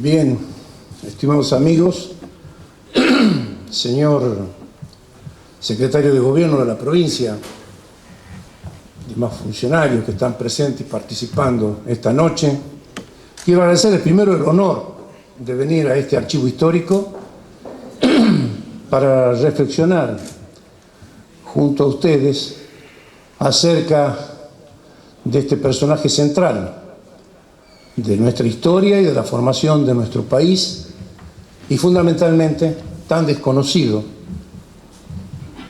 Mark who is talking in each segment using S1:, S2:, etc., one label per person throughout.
S1: Bien, estimados amigos, señor secretario de Gobierno de la provincia, demás funcionarios que están presentes y participando esta noche, quiero agradecerles primero el honor de venir a este archivo histórico para reflexionar junto a ustedes acerca de este personaje central de nuestra historia y de la formación de nuestro país, y fundamentalmente tan desconocido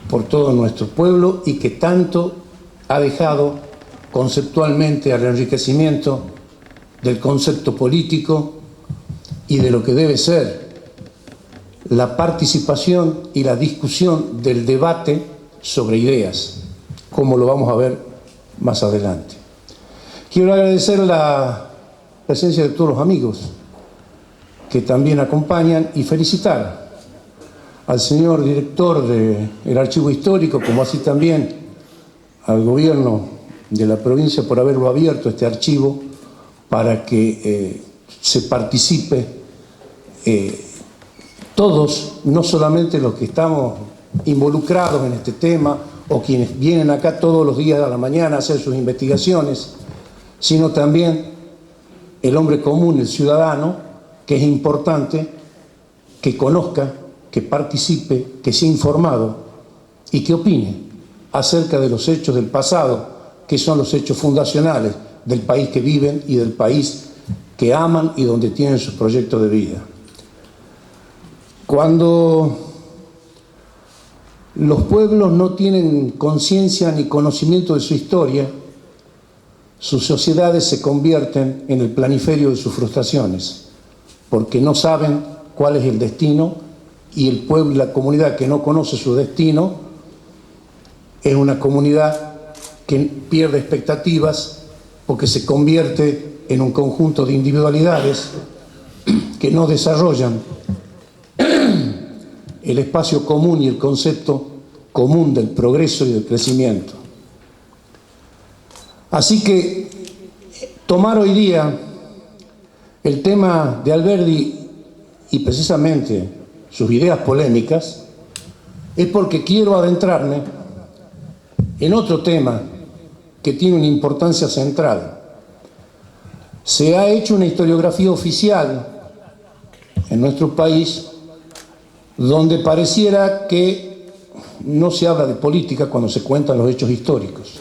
S1: por todo nuestro pueblo y que tanto ha dejado conceptualmente al enriquecimiento del concepto político y de lo que debe ser la participación y la discusión del debate sobre ideas, como lo vamos a ver más adelante. Quiero agradecer la presencia de todos los amigos que también acompañan y felicitar al señor director del Archivo Histórico, como así también al gobierno de la provincia por haberlo abierto este archivo para que se participe todos, no solamente los que estamos involucrados en este tema o quienes vienen acá todos los días a la mañana a hacer sus investigaciones, sino también el hombre común, el ciudadano, que es importante que conozca, que participe, que sea informado y que opine acerca de los hechos del pasado, que son los hechos fundacionales del país que viven y del país que aman y donde tienen sus proyectos de vida. Cuando los pueblos no tienen conciencia ni conocimiento de su historia, sus sociedades se convierten en el planiferio de sus frustraciones, porque no saben cuál es el destino, y el pueblo y la comunidad que no conoce su destino es una comunidad que pierde expectativas porque se convierte en un conjunto de individualidades que no desarrollan el espacio común y el concepto común del progreso y del crecimiento. Así que tomar hoy día el tema de Alberdi y precisamente sus ideas polémicas es porque quiero adentrarme en otro tema que tiene una importancia central. Se ha hecho una historiografía oficial en nuestro país donde pareciera que no se habla de política cuando se cuentan los hechos históricos.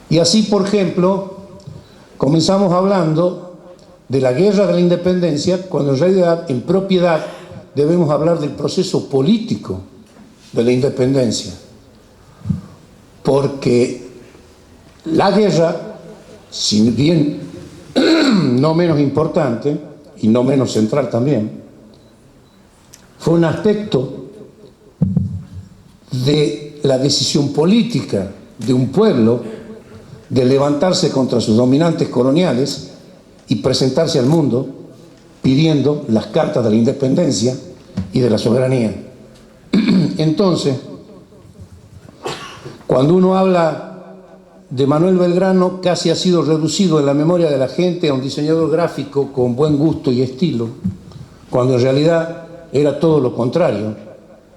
S1: Y así, por ejemplo, comenzamos hablando de la guerra de la independencia, cuando en realidad, en propiedad, debemos hablar del proceso político de la independencia. Porque la guerra, si bien no menos importante y no menos central también, fue un aspecto de la decisión política de un pueblo de levantarse contra sus dominantes coloniales y presentarse al mundo pidiendo las cartas de la independencia y de la soberanía. Entonces, cuando uno habla de Manuel Belgrano, casi ha sido reducido en la memoria de la gente a un diseñador gráfico con buen gusto y estilo, cuando en realidad era todo lo contrario.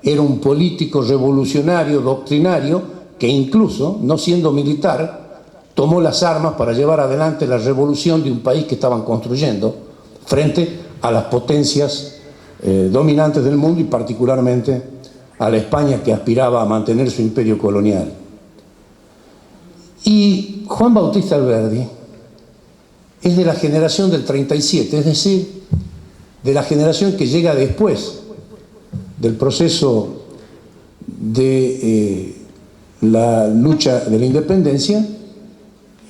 S1: Era un político revolucionario, doctrinario, que incluso, no siendo militar, tomó las armas para llevar adelante la revolución de un país que estaban construyendo frente a las potencias dominantes del mundo y particularmente a la España que aspiraba a mantener su imperio colonial. Y Juan Bautista Alberdi es de la generación del 37, es decir, de la generación que llega después del proceso de la lucha de la independencia,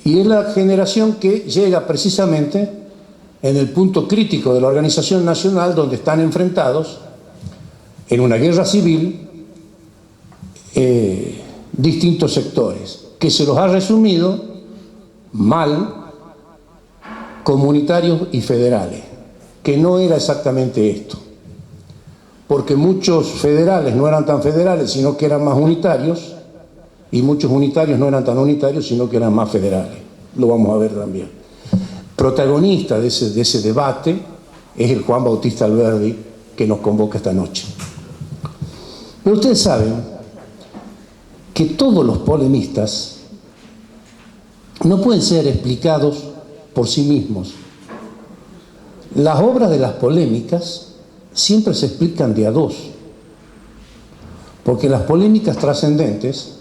S1: y es la generación que llega precisamente en el punto crítico de la organización nacional, donde están enfrentados en una guerra civil distintos sectores, que se los ha resumido mal, comunitarios y federales, que no era exactamente esto, porque muchos federales no eran tan federales, sino que eran más unitarios, y muchos unitarios no eran tan unitarios, sino que eran más federales. Lo vamos a ver también. Protagonista de ese debate es el Juan Bautista Alberdi que nos convoca esta noche. Pero ustedes saben que todos los polemistas no pueden ser explicados por sí mismos. Las obras de las polémicas siempre se explican de a dos, porque las polémicas trascendentes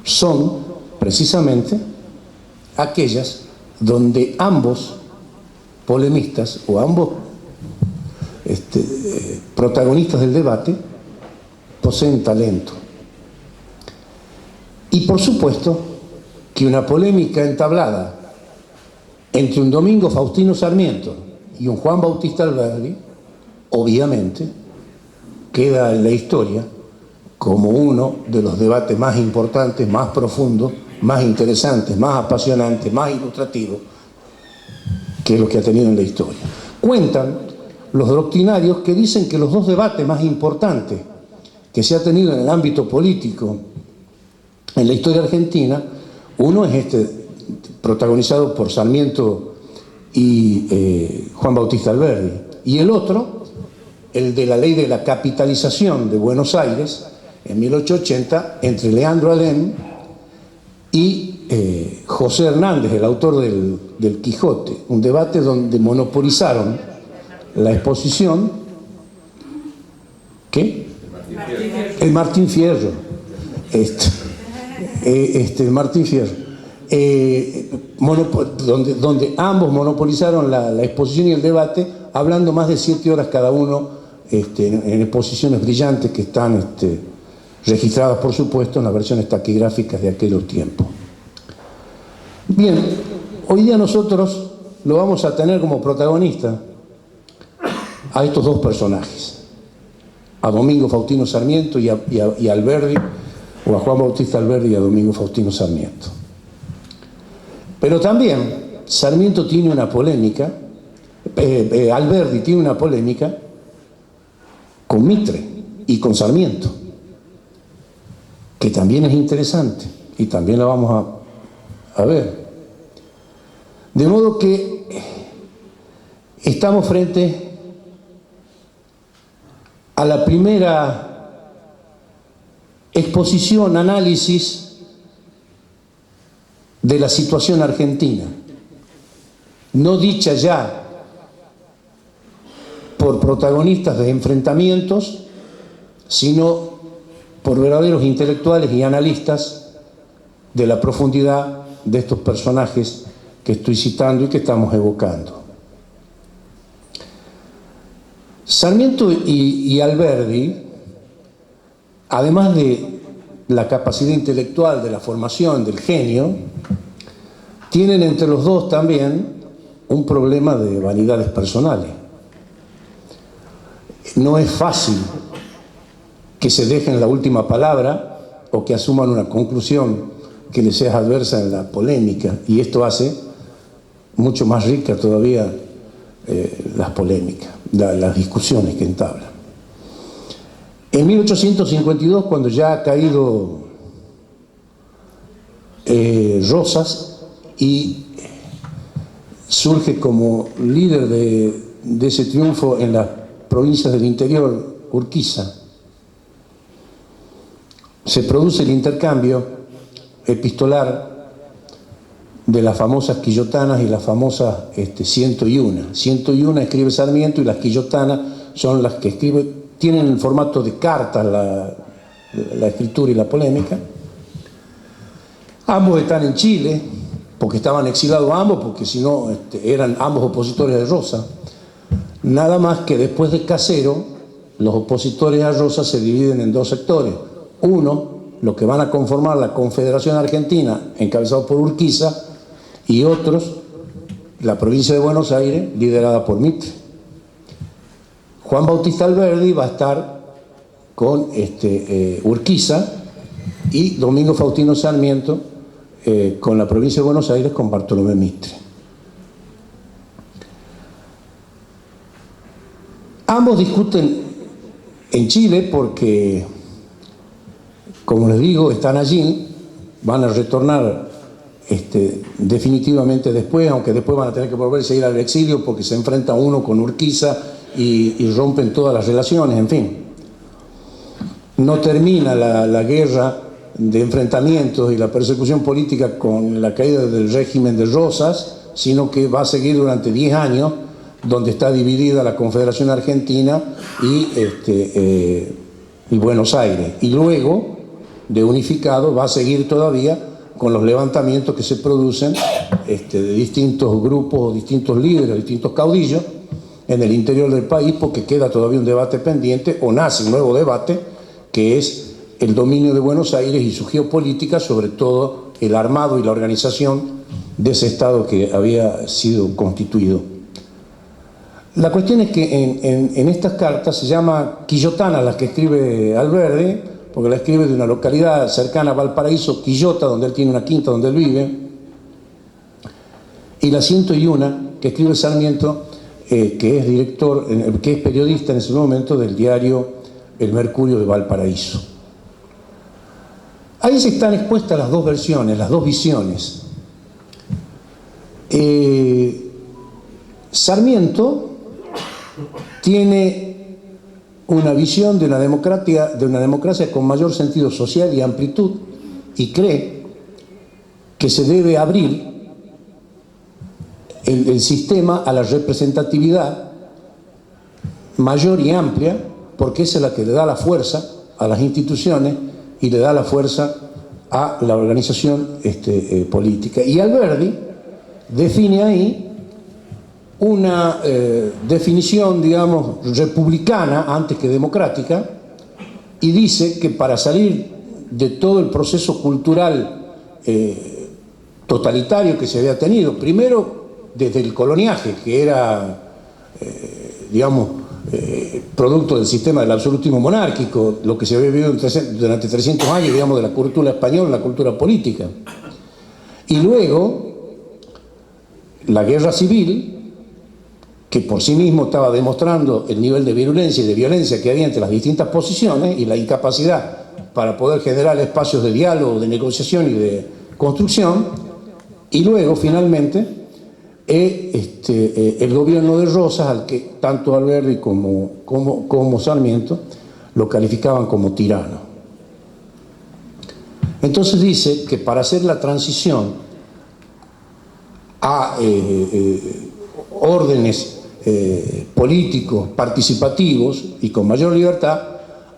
S1: son precisamente aquellas donde ambos polemistas o ambos protagonistas del debate poseen talento. Y por supuesto que una polémica entablada entre un Domingo Faustino Sarmiento y un Juan Bautista Alberdi, obviamente, queda en la historia como uno de los debates más importantes, más profundos, más interesantes, más apasionantes, más ilustrativos que lo que ha tenido en la historia. Cuentan los doctrinarios que dicen que los dos debates más importantes que se ha tenido en el ámbito político en la historia argentina, uno es protagonizado por Sarmiento y Juan Bautista Alberdi, y el otro, el de la ley de la capitalización de Buenos Aires, en 1880, entre Leandro Alem y José Hernández, el autor del Quijote, un debate donde monopolizaron la exposición. ¿Qué? El Martín Fierro. El Martín Fierro. Donde ambos monopolizaron la exposición y el debate, hablando más de 7 horas cada uno, en exposiciones brillantes que están registradas, por supuesto, en las versiones taquigráficas de aquellos tiempos. Bien, hoy día nosotros lo vamos a tener como protagonista a estos dos personajes, a Domingo Faustino Sarmiento y a Alberdi, o a Juan Bautista Alberdi y a Domingo Faustino Sarmiento. Pero también Sarmiento tiene una polémica, Alberdi tiene una polémica con Mitre y con Sarmiento, que también es interesante y también la vamos a ver. De modo que estamos frente a la primera exposición, análisis de la situación argentina, no dicha ya por protagonistas de enfrentamientos, sino por verdaderos intelectuales y analistas de la profundidad de estos personajes que estoy citando y que estamos evocando. Sarmiento y Alberdi, además de la capacidad intelectual, de la formación, del genio, tienen entre los dos también un problema de vanidades personales. No es fácil que se dejen la última palabra o que asuman una conclusión que les sea adversa en la polémica, y esto hace mucho más rica todavía las polémicas, las discusiones que entablan. En 1852, cuando ya ha caído Rosas y surge como líder de ese triunfo en las provincias del interior, Urquiza, se produce el intercambio epistolar de las famosas quillotanas y las famosas 101. 101 escribe Sarmiento y las quillotanas son las que escribe, tienen el formato de cartas la escritura y la polémica. Ambos están en Chile, porque estaban exilados ambos, porque si no eran ambos opositores de Rosa. Nada más que después de Casero, los opositores a Rosa se dividen en dos sectores. Uno, los que van a conformar la Confederación Argentina, encabezados por Urquiza, y otros, la provincia de Buenos Aires, liderada por Mitre. Juan Bautista Alberdi va a estar con Urquiza, y Domingo Faustino Sarmiento con la provincia de Buenos Aires, con Bartolomé Mitre. Ambos discuten en Chile porque, como les digo, están allí, van a retornar definitivamente después, aunque después van a tener que volverse a ir al exilio porque se enfrenta uno con Urquiza y rompen todas las relaciones, en fin. No termina la guerra de enfrentamientos y la persecución política con la caída del régimen de Rosas, sino que va a seguir durante 10 años, donde está dividida la Confederación Argentina y Buenos Aires. Y luego, de unificado, va a seguir todavía con los levantamientos que se producen de distintos grupos, distintos líderes, distintos caudillos en el interior del país, porque queda todavía un debate pendiente, o nace un nuevo debate, que es el dominio de Buenos Aires y su geopolítica, sobre todo el armado y la organización de ese Estado que había sido constituido. La cuestión es que en estas cartas se llama Quillotana las que escribe Alberdi, porque la escribe de una localidad cercana a Valparaíso, Quillota, donde él tiene una quinta donde él vive, y la 101 que escribe Sarmiento, que es director, que es periodista en ese momento del diario El Mercurio de Valparaíso. Ahí se están expuestas las dos versiones, las dos visiones. Sarmiento tiene una visión de una democracia con mayor sentido social y amplitud, y cree que se debe abrir el sistema a la representatividad mayor y amplia, porque esa es la que le da la fuerza a las instituciones y le da la fuerza a la organización política. Y Alberdi define ahí una definición, digamos, republicana antes que democrática, y dice que para salir de todo el proceso cultural totalitario que se había tenido, primero desde el coloniaje, que era, digamos, producto del sistema del absolutismo monárquico, lo que se había vivido durante 300 años, digamos, de la cultura española, la cultura política. Y luego, la guerra civil, que por sí mismo estaba demostrando el nivel de virulencia y de violencia que había entre las distintas posiciones y la incapacidad para poder generar espacios de diálogo, de negociación y de construcción. Y luego, finalmente, el gobierno de Rosas, al que tanto Alberdi como Sarmiento lo calificaban como tirano. Entonces dice que para hacer la transición a órdenes políticos, participativos y con mayor libertad,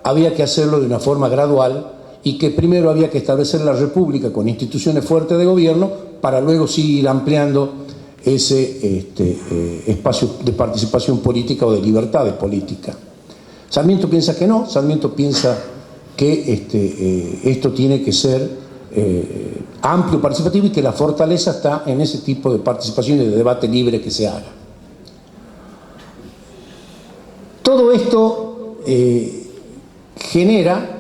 S1: había que hacerlo de una forma gradual, y que primero había que establecer la república con instituciones fuertes de gobierno para luego seguir ampliando ese espacio de participación política o de libertad de política. Sarmiento piensa que no, Sarmiento piensa que esto tiene que ser amplio, participativo, y que la fortaleza está en ese tipo de participación y de debate libre que se haga. Todo esto genera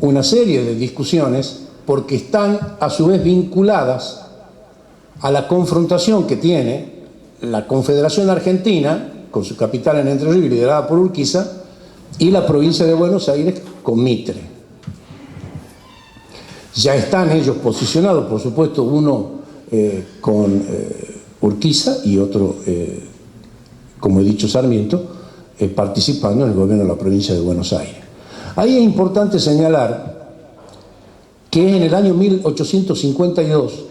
S1: una serie de discusiones, porque están a su vez vinculadas a la confrontación que tiene la Confederación Argentina, con su capital en Entre Ríos, liderada por Urquiza, y la provincia de Buenos Aires con Mitre. Ya están ellos posicionados, por supuesto, uno con Urquiza y otro, como he dicho, Sarmiento, participando en el gobierno de la provincia de Buenos Aires. Ahí es importante señalar que es en el año 1852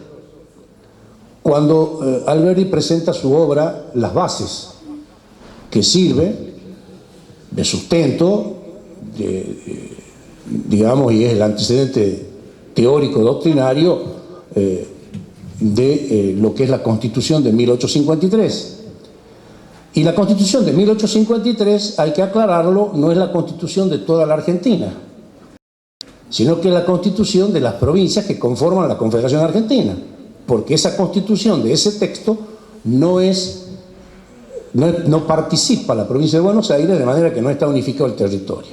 S1: cuando Alberdi presenta su obra Las Bases, que sirve de sustento, digamos, y es el antecedente teórico doctrinario de lo que es la Constitución de 1853. Y la Constitución de 1853, hay que aclararlo, no es la Constitución de toda la Argentina, sino que es la Constitución de las provincias que conforman la Confederación Argentina, porque esa Constitución de ese texto no participa la provincia de Buenos Aires, de manera que no está unificado el territorio.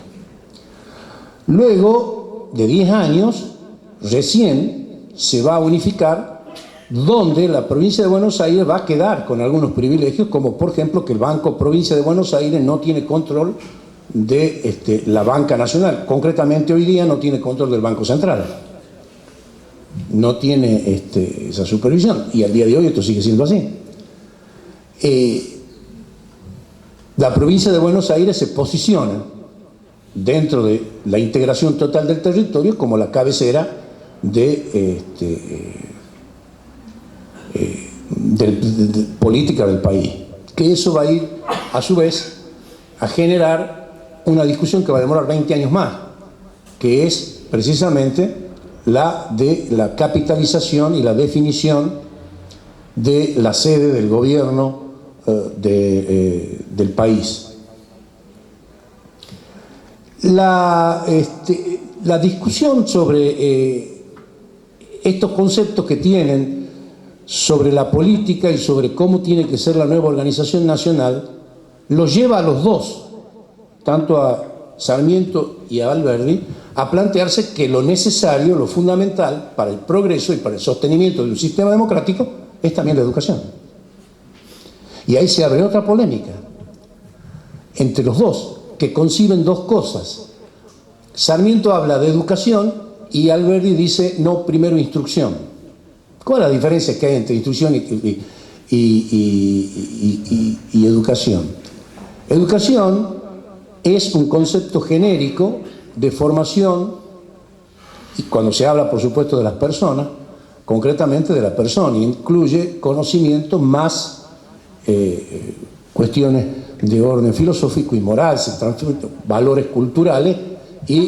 S1: Luego de 10 años, recién se va a unificar, donde la provincia de Buenos Aires va a quedar con algunos privilegios, como por ejemplo que el Banco Provincia de Buenos Aires no tiene control de la banca nacional, concretamente hoy día no tiene control del Banco Central. no tiene esa supervisión, y al día de hoy esto sigue siendo así. La provincia de Buenos Aires se posiciona dentro de la integración total del territorio como la cabecera de política del país, que eso va a ir a su vez a generar una discusión que va a demorar 20 años más, que es precisamente la de la capitalización y la definición de la sede del gobierno del país. La discusión sobre estos conceptos que tienen sobre la política y sobre cómo tiene que ser la nueva organización nacional los lleva a los dos, tanto a Sarmiento y a Alberdi, a plantearse que lo necesario, lo fundamental para el progreso y para el sostenimiento de un sistema democrático es también la educación. Y ahí se abre otra polémica entre los dos, que conciben dos cosas. Sarmiento habla de educación y Alberdi dice, no, primero instrucción. ¿Cuál es la diferencia que hay entre instrucción y educación? Educación es un concepto genérico de formación, y cuando se habla, por supuesto, de las personas, concretamente de la persona, incluye conocimiento más cuestiones de orden filosófico y moral, se transmiten valores culturales y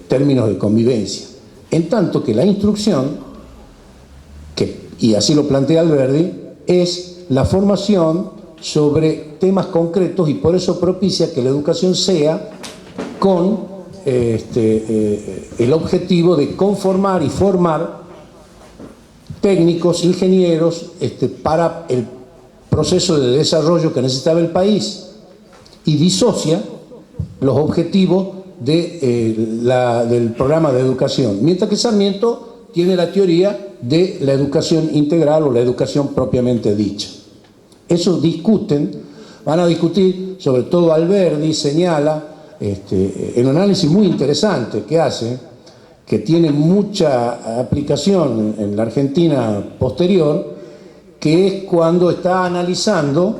S1: términos de convivencia. En tanto que la instrucción, y así lo plantea Alberdi, es la formación sobre temas concretos, y por eso propicia que la educación sea con el objetivo de conformar y formar técnicos, ingenieros, para el proceso de desarrollo que necesitaba el país, y disocia los objetivos del programa de educación, mientras que Sarmiento tiene la teoría de la educación integral o la educación propiamente dicha. Eso van a discutir, sobre todo Alberdi señala, en un análisis muy interesante que hace, que tiene mucha aplicación en la Argentina posterior, que es cuando está analizando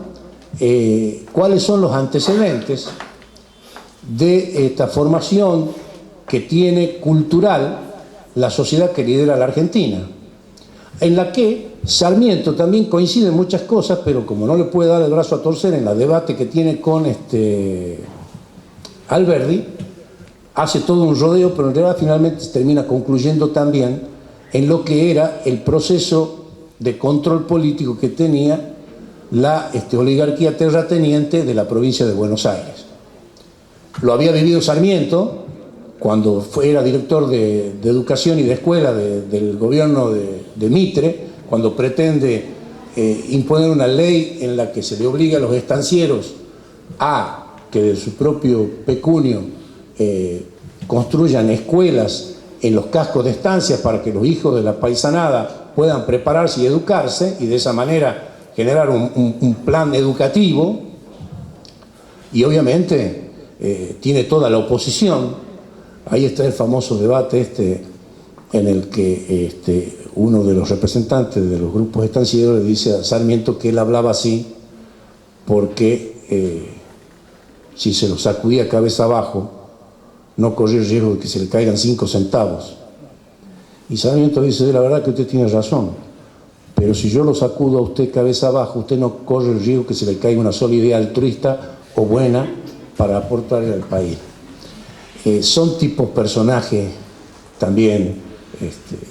S1: cuáles son los antecedentes de esta formación que tiene cultural la sociedad que lidera la Argentina, en la que Sarmiento también coincide en muchas cosas, pero como no le puede dar el brazo a torcer en el debate que tiene con Alberdi, hace todo un rodeo, pero en realidad finalmente termina concluyendo también en lo que era el proceso de control político que tenía la oligarquía terrateniente de la provincia de Buenos Aires. Lo había vivido Sarmiento cuando era director de educación y de escuela del gobierno de Mitre, cuando pretende imponer una ley en la que se le obliga a los estancieros a que de su propio pecunio construyan escuelas en los cascos de estancias para que los hijos de la paisanada puedan prepararse y educarse, y de esa manera generar un plan educativo. Y obviamente tiene toda la oposición. Ahí está el famoso debate en el que uno de los representantes de los grupos estancieros le dice a Sarmiento que él hablaba así porque si se lo sacudía cabeza abajo no corría el riesgo de que se le caigan 5 centavos. Y Sarmiento dice, la verdad que usted tiene razón, pero si yo lo sacudo a usted cabeza abajo, usted no corre el riesgo que se le caiga una sola idea altruista o buena para aportarle al país. Son tipos personajes también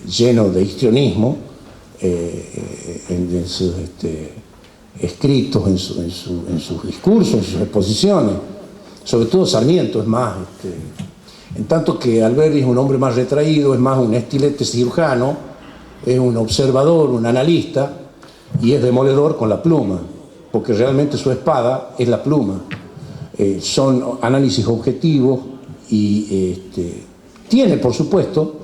S1: llenos de histrionismo en sus escritos, en sus discursos, en sus exposiciones. Sobre todo Sarmiento es más, en tanto que Alberdi es un hombre más retraído, es más un estilete cirujano, es un observador, un analista, y es demoledor con la pluma, porque realmente su espada es la pluma. Son análisis objetivos y tiene, por supuesto,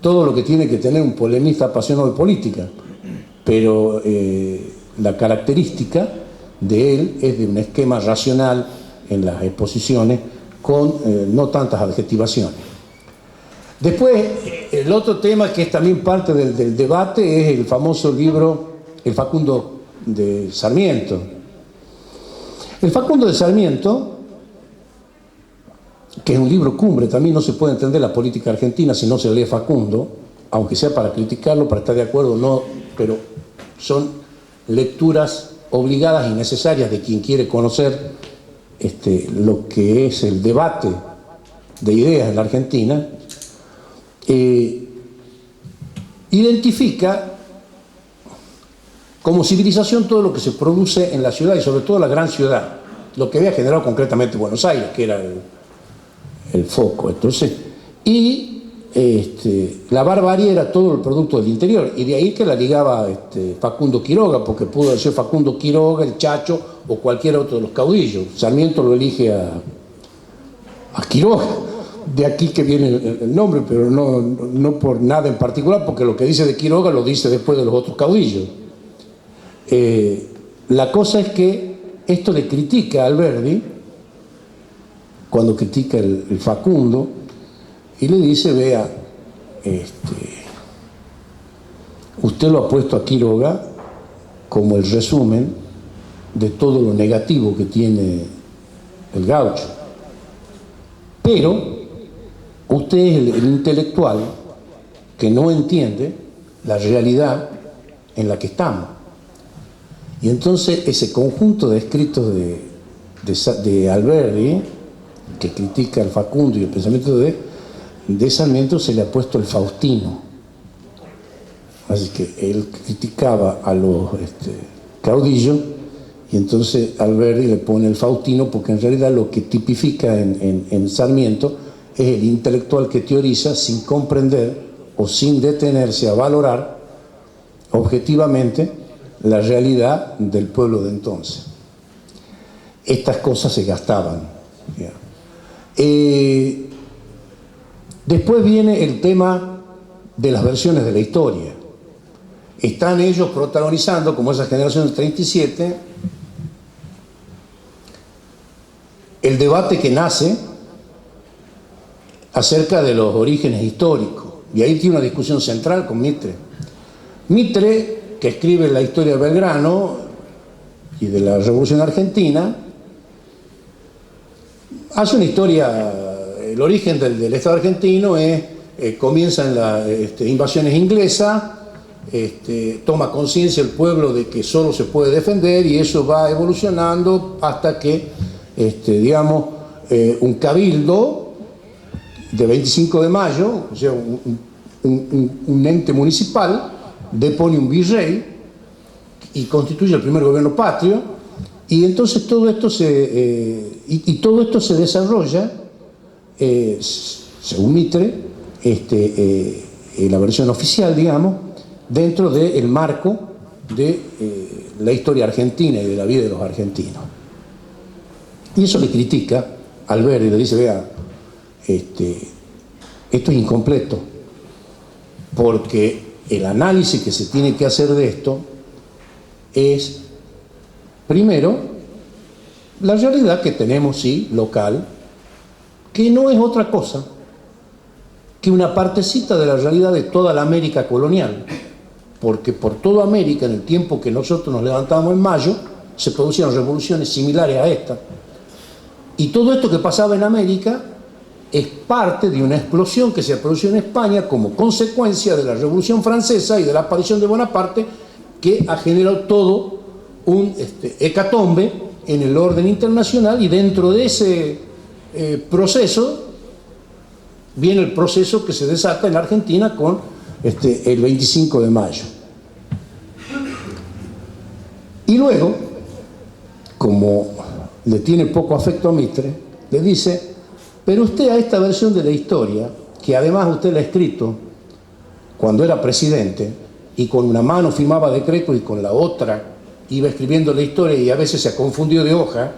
S1: todo lo que tiene que tener un polemista apasionado de política, pero la característica de él es de un esquema racional en las exposiciones con no tantas adjetivaciones. Después, el otro tema que es también parte del debate es el famoso libro El Facundo de Sarmiento. El Facundo de Sarmiento, que es un libro cumbre, también no se puede entender la política argentina si no se lee Facundo, aunque sea para criticarlo, para estar de acuerdo o no, pero son lecturas obligadas y necesarias de quien quiere conocer lo que es el debate de ideas en la Argentina. Identifica como civilización todo lo que se produce en la ciudad y sobre todo la gran ciudad, lo que había generado concretamente Buenos Aires, que era el foco. Entonces, la barbarie era todo el producto del interior, y de ahí que la ligaba Facundo Quiroga, porque pudo ser Facundo Quiroga, el Chacho o cualquier otro de los caudillos. Sarmiento lo elige a Quiroga, de aquí que viene el nombre, pero no por nada en particular, porque lo que dice de Quiroga lo dice después de los otros caudillos. La cosa es que esto le critica a Alberdi, cuando critica el Facundo, y le dice: vea, usted lo ha puesto a Quiroga como el resumen de todo lo negativo que tiene el gaucho, pero usted es el intelectual que no entiende la realidad en la que estamos. Y entonces ese conjunto de escritos de Alberdi, que critica al Facundo y el pensamiento de Sarmiento, se le ha puesto el Faustino. Así que él criticaba a los caudillos, y entonces Alberdi le pone el Faustino, porque en realidad lo que tipifica en Sarmiento es el intelectual que teoriza sin comprender o sin detenerse a valorar objetivamente la realidad del pueblo de entonces. Estas cosas se gastaban. Después viene el tema de las versiones de la historia. Están ellos protagonizando, como esa generación del 37, el debate que nace acerca de los orígenes históricos. Y ahí tiene una discusión central con Mitre. Mitre, que escribe la historia de Belgrano y de la Revolución Argentina, hace una historia. El origen del Estado argentino comienza en las invasiones inglesas, toma conciencia el pueblo de que solo se puede defender, y eso va evolucionando hasta que, un cabildo de 25 de mayo, o sea, un ente municipal, depone un virrey y constituye el primer gobierno patrio, y entonces todo esto se desarrolla, según Mitre, la versión oficial, digamos, dentro del marco de la historia argentina y de la vida de los argentinos. Y eso le critica a Alberdi, le dice: vea, esto es incompleto, porque el análisis que se tiene que hacer de esto es, primero, la realidad que tenemos, sí, local, que no es otra cosa que una partecita de la realidad de toda la América colonial, porque por toda América, en el tiempo que nosotros nos levantamos en mayo, se producían revoluciones similares a esta, y todo esto que pasaba en América es parte de una explosión que se produjo en España como consecuencia de la Revolución Francesa y de la aparición de Bonaparte, que ha generado todo un hecatombe en el orden internacional, y dentro de ese proceso viene el proceso que se desata en la Argentina con el 25 de mayo. Y luego, como le tiene poco afecto a Mitre, le dice: pero usted a esta versión de la historia, que además usted la ha escrito cuando era presidente, y con una mano firmaba decretos y con la otra iba escribiendo la historia, y a veces se confundió de hoja,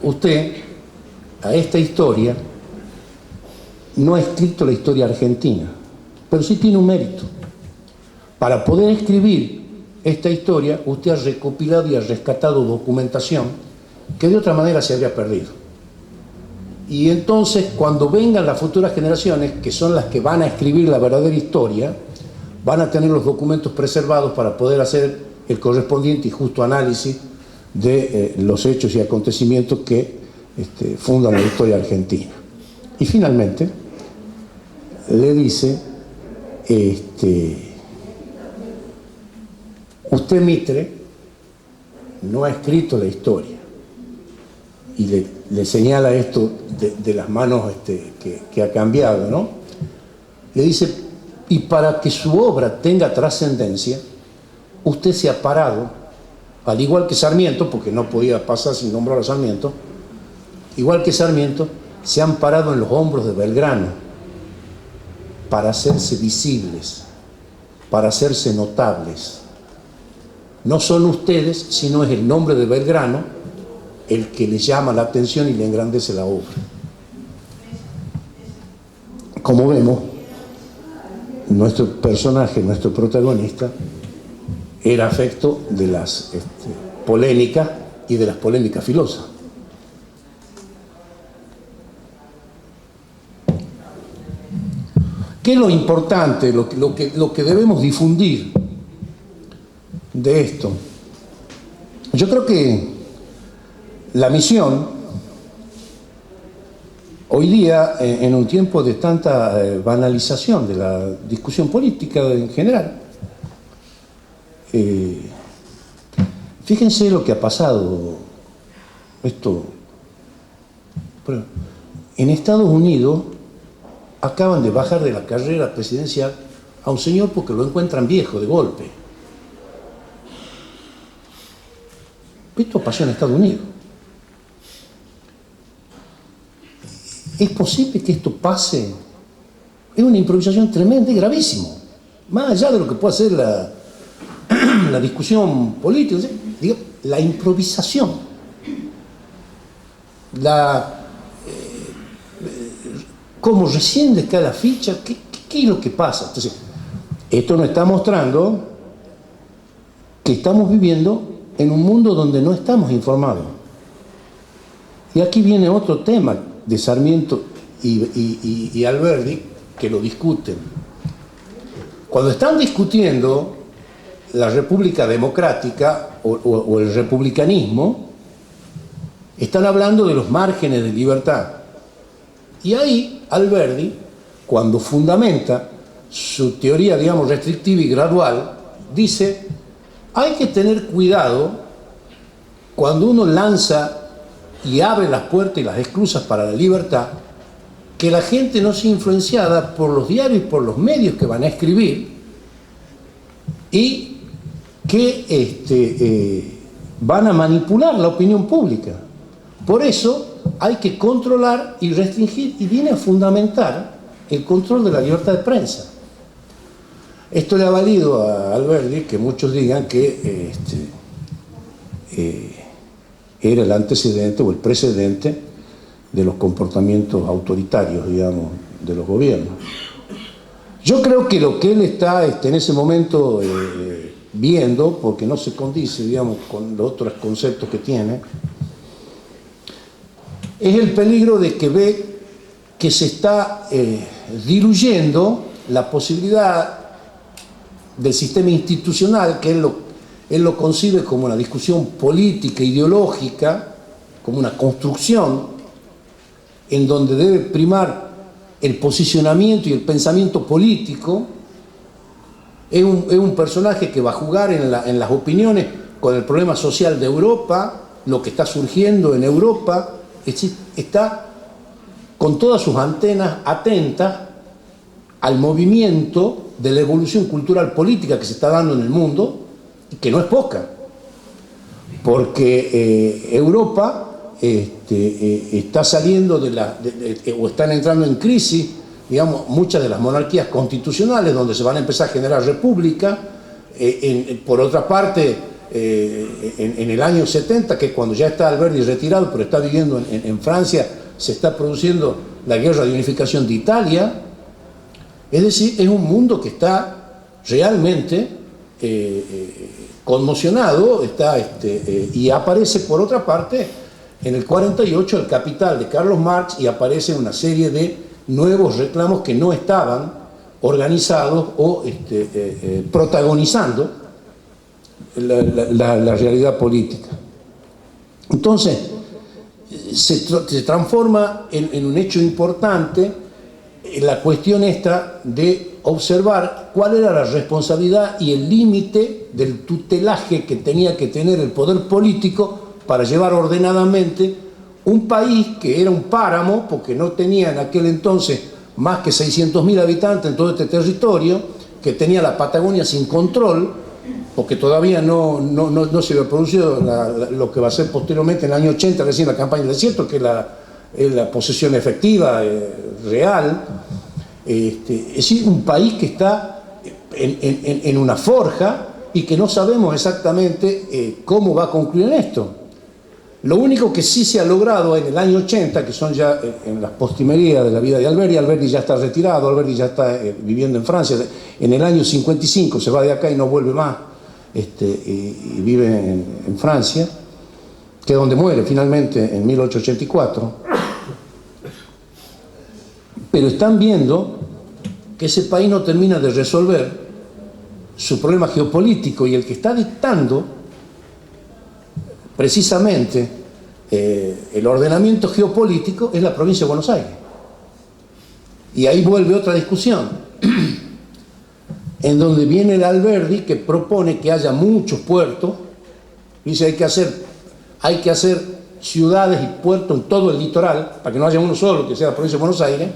S1: usted a esta historia no ha escrito la historia argentina, pero sí tiene un mérito. Para poder escribir esta historia, usted ha recopilado y ha rescatado documentación que de otra manera se habría perdido. Y entonces, cuando vengan las futuras generaciones, que son las que van a escribir la verdadera historia, van a tener los documentos preservados para poder hacer el correspondiente y justo análisis de los hechos y acontecimientos que fundan la historia argentina. Y finalmente, le dice, usted, Mitre, no ha escrito la historia. Y le señala esto de las manos que ha cambiado, ¿no? Le dice, y para que su obra tenga trascendencia, usted se ha parado, al igual que Sarmiento, porque no podía pasar sin nombrar a Sarmiento, igual que Sarmiento, se han parado en los hombros de Belgrano para hacerse visibles, para hacerse notables. No son ustedes, sino es el nombre de Belgrano el que le llama la atención y le engrandece la obra. Como vemos, nuestro personaje, nuestro protagonista, era afecto de las polémicas y de las polémicas filosas. ¿Qué es lo importante, lo que debemos difundir de esto? Yo creo que la misión, hoy día, en un tiempo de tanta banalización de la discusión política en general, fíjense lo que ha pasado. En Estados Unidos acaban de bajar de la carrera presidencial a un señor porque lo encuentran viejo de golpe. Esto pasó en Estados Unidos. ¿Es posible que esto pase? Es una improvisación tremenda y gravísimo. Más allá de lo que puede ser la discusión política, digo, la improvisación, cómo recién les cae la ficha, ¿qué es lo que pasa? Entonces, esto nos está mostrando que estamos viviendo en un mundo donde no estamos informados. Y aquí viene otro tema de Sarmiento y Alberdi, que lo discuten. Cuando están discutiendo la República Democrática o el republicanismo, están hablando de los márgenes de libertad. Y ahí Alberdi, cuando fundamenta su teoría, digamos, restrictiva y gradual, dice, hay que tener cuidado cuando uno lanza y abre las puertas y las esclusas para la libertad, que la gente no sea influenciada por los diarios y por los medios que van a escribir y que van a manipular la opinión pública. Por eso hay que controlar y restringir, y viene a fundamentar el control de la libertad de prensa. Esto le ha valido a Alberdi que muchos digan que era el antecedente o el precedente de los comportamientos autoritarios, digamos, de los gobiernos. Yo creo que lo que él está en ese momento viendo, porque no se condice, digamos, con los otros conceptos que tiene, es el peligro de que ve que se está diluyendo la posibilidad del sistema institucional, que él lo concibe como una discusión política, ideológica, como una construcción en donde debe primar el posicionamiento y el pensamiento político. Es un personaje que va a jugar en las opiniones con el problema social de Europa, lo que está surgiendo en Europa, está con todas sus antenas atentas al movimiento de la evolución cultural política que se está dando en el mundo, y que no es poca, porque Europa está saliendo o están entrando en crisis, digamos, muchas de las monarquías constitucionales, donde se van a empezar a generar repúblicas. Por otra parte, en el año 70, que es cuando ya está Alberdi retirado, pero está viviendo en Francia, se está produciendo la guerra de unificación de Italia. Es decir, es un mundo que está realmente conmocionado, y aparece por otra parte en el 48 el Capital de Carlos Marx y aparece una serie de nuevos reclamos que no estaban organizados o protagonizando la realidad política. Entonces, se transforma en un hecho importante la cuestión esta de observar cuál era la responsabilidad y el límite del tutelaje que tenía que tener el poder político para llevar ordenadamente un país que era un páramo, porque no tenía en aquel entonces más que 600.000 habitantes en todo este territorio, que tenía la Patagonia sin control, porque todavía no se había producido lo que va a ser posteriormente en el año 80, recién la campaña del desierto, que es la posesión efectiva, real. Es decir, un país que está en una forja y que no sabemos exactamente cómo va a concluir en esto. Lo único que sí se ha logrado en el año 80, que son ya en las postrimerías de la vida de Alberdi ya está retirado, Alberdi ya está viviendo en Francia, en el año 55 se va de acá y no vuelve más, y vive en Francia, que es donde muere finalmente en 1884. Pero están viendo que ese país no termina de resolver su problema geopolítico, y el que está dictando precisamente el ordenamiento geopolítico es la provincia de Buenos Aires. Y ahí vuelve otra discusión, en donde viene el Alberdi, que propone que haya muchos puertos, dice hay que hacer ciudades y puertos en todo el litoral, para que no haya uno solo, que sea la provincia de Buenos Aires.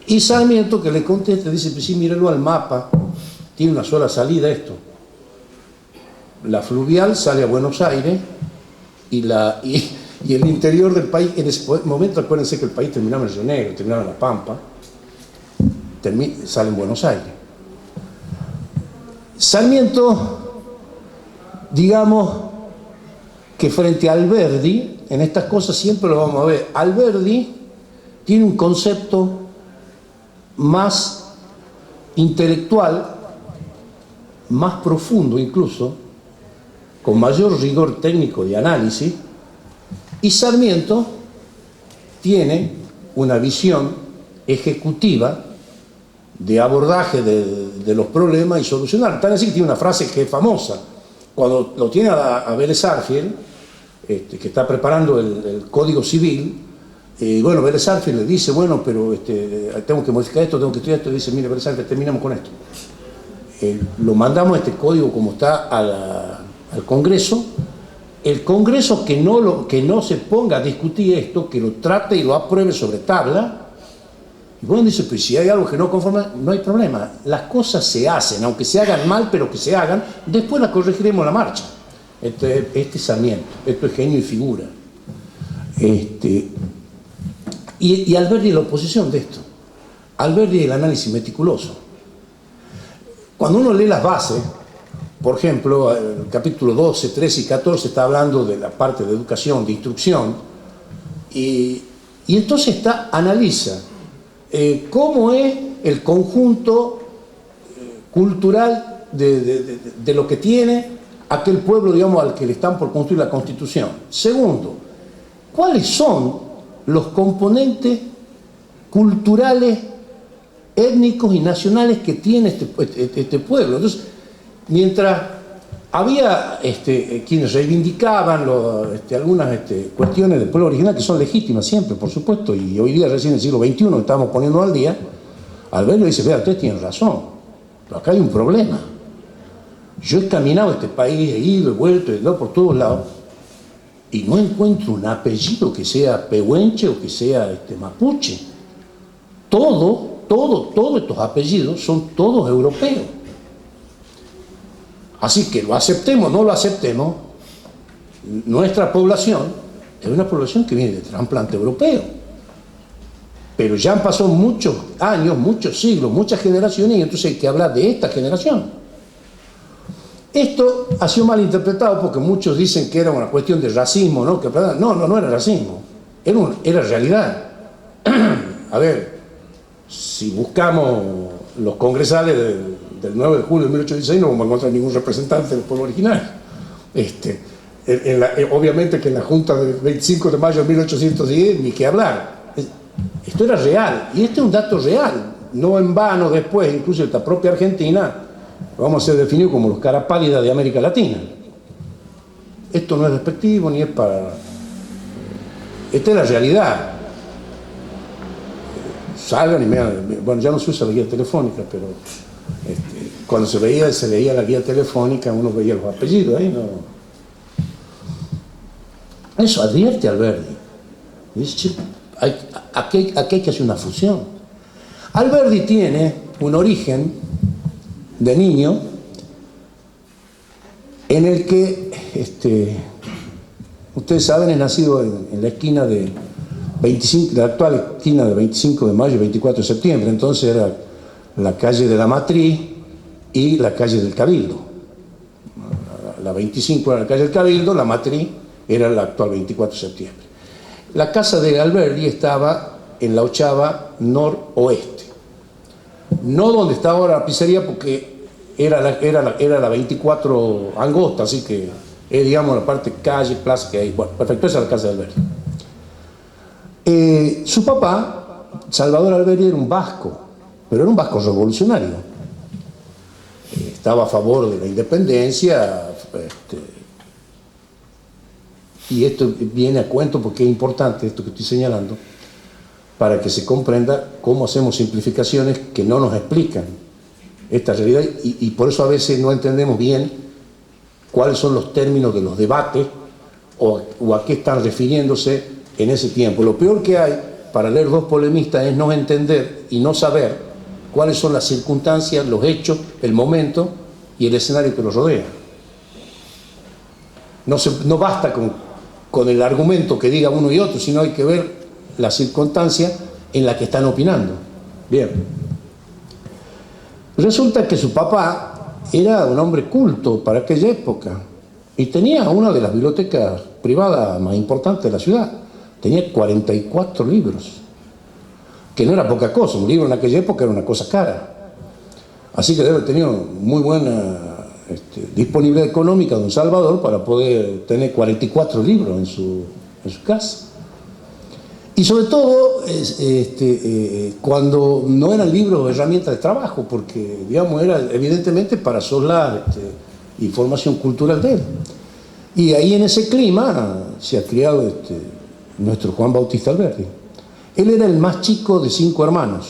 S1: Y Sarmiento, que le contesta, dice, pues sí, míralo al mapa, tiene una sola salida esto. La fluvial sale a Buenos Aires y el interior del país, en ese momento acuérdense que el país terminaba en Río Negro, terminaba en La Pampa, sale en Buenos Aires. Sarmiento, digamos que frente a Alberdi, en estas cosas siempre lo vamos a ver, Alberdi tiene un concepto más intelectual, más profundo incluso, con mayor rigor técnico de análisis, y Sarmiento tiene una visión ejecutiva de abordaje de los problemas y solucionar. Tan así que tiene una frase que es famosa, cuando lo tiene a Vélez Sarsfield, que está preparando el Código Civil, bueno, Vélez Sarsfield le dice, bueno, pero tengo que modificar esto, tengo que estudiar esto, y dice, mire, Vélez Sarsfield, terminamos con esto. Lo mandamos este código como está al Congreso, el Congreso que no se ponga a discutir esto, que lo trate y lo apruebe sobre tabla. Y bueno, dice, pues si hay algo que no conforma, no hay problema, las cosas se hacen, aunque se hagan mal, pero que se hagan, después las corregiremos a la marcha. Este es Sarmiento, esto es genio y figura. Y Alberdi es la oposición de esto. Alberdi es el análisis meticuloso. Cuando uno lee las bases, por ejemplo, el capítulo 12, 13 y 14 está hablando de la parte de educación, de instrucción, y entonces analiza cómo es el conjunto cultural de lo que tiene aquel pueblo, digamos, al que le están por construir la Constitución. Segundo, ¿cuáles son los componentes culturales, étnicos y nacionales que tiene este pueblo? Entonces, mientras había quienes reivindicaban algunas cuestiones del pueblo original, que son legítimas siempre, por supuesto, y hoy día, recién en el siglo XXI, que estamos poniendo al día, Alberto dice, vea, ustedes tienen razón, pero acá hay un problema. Yo he caminado este país, he ido, he vuelto, he ido por todos lados, y no encuentro un apellido que sea pehuenche o que sea mapuche. Todos estos apellidos son todos europeos. Así que lo aceptemos o no lo aceptemos, nuestra población es una población que viene de trasplante europeo. Pero ya han pasado muchos años, muchos siglos, muchas generaciones, y entonces hay que hablar de esta generación. Esto ha sido mal interpretado porque muchos dicen que era una cuestión de racismo, ¿no? No era racismo, era realidad. A ver, si buscamos los congresales del 9 de julio de 1816 no vamos a encontrar ningún representante del pueblo original. Obviamente que en la Junta del 25 de mayo de 1810 ni que hablar. Esto era real, y este es un dato real. No en vano después, incluso esta propia Argentina, vamos a ser definidos como los cara pálida de América Latina. Esto no es despectivo ni es para... Esta es la realidad. Salgan y vean, bueno, ya no se usa la guía telefónica, pero cuando se leía la guía telefónica, uno veía los apellidos ahí, ¿no? Eso advierte Alberdi. Dice, aquí hay que hacer una fusión. Alberdi tiene un origen de niño en el que, ustedes saben, es nacido en la esquina de 25, la actual esquina de 25 de mayo y 24 de septiembre, entonces era la calle de la Matriz y la calle del Cabildo. La 25 era la calle del Cabildo, la Matriz era la actual 24 de septiembre. La casa de Alberdi estaba en la 8ª noroeste. No donde está ahora la pizzería, porque era la 24 angosta, así que es, digamos, la parte calle, plaza que hay. Bueno, perfecto, esa es la casa de Alberdi. Su papá, Salvador Alberdi, era un vasco, pero era un vasco revolucionario. Estaba a favor de la independencia, y esto viene a cuento porque es importante esto que estoy señalando, para que se comprenda cómo hacemos simplificaciones que no nos explican esta realidad, y por eso a veces no entendemos bien cuáles son los términos de los debates o a qué están refiriéndose en ese tiempo. Lo peor que hay para leer dos polemistas es no entender y no saber cuáles son las circunstancias, los hechos, el momento y el escenario que los rodea. No basta con el argumento que diga uno y otro, sino hay que ver la circunstancia en la que están opinando. Bien. Resulta que su papá era un hombre culto para aquella época y tenía una de las bibliotecas privadas más importantes de la ciudad. Tenía 44 libros, que no era poca cosa. Un libro en aquella época era una cosa cara. Así que debe haber tenido muy buena disponibilidad económica don Salvador para poder tener 44 libros en su casa. Y sobre todo, cuando no eran libros o herramientas de trabajo, porque, digamos, era evidentemente para soslar información cultural de él. Y ahí en ese clima se ha criado nuestro Juan Bautista Alberdi. Él era el más chico de 5 hermanos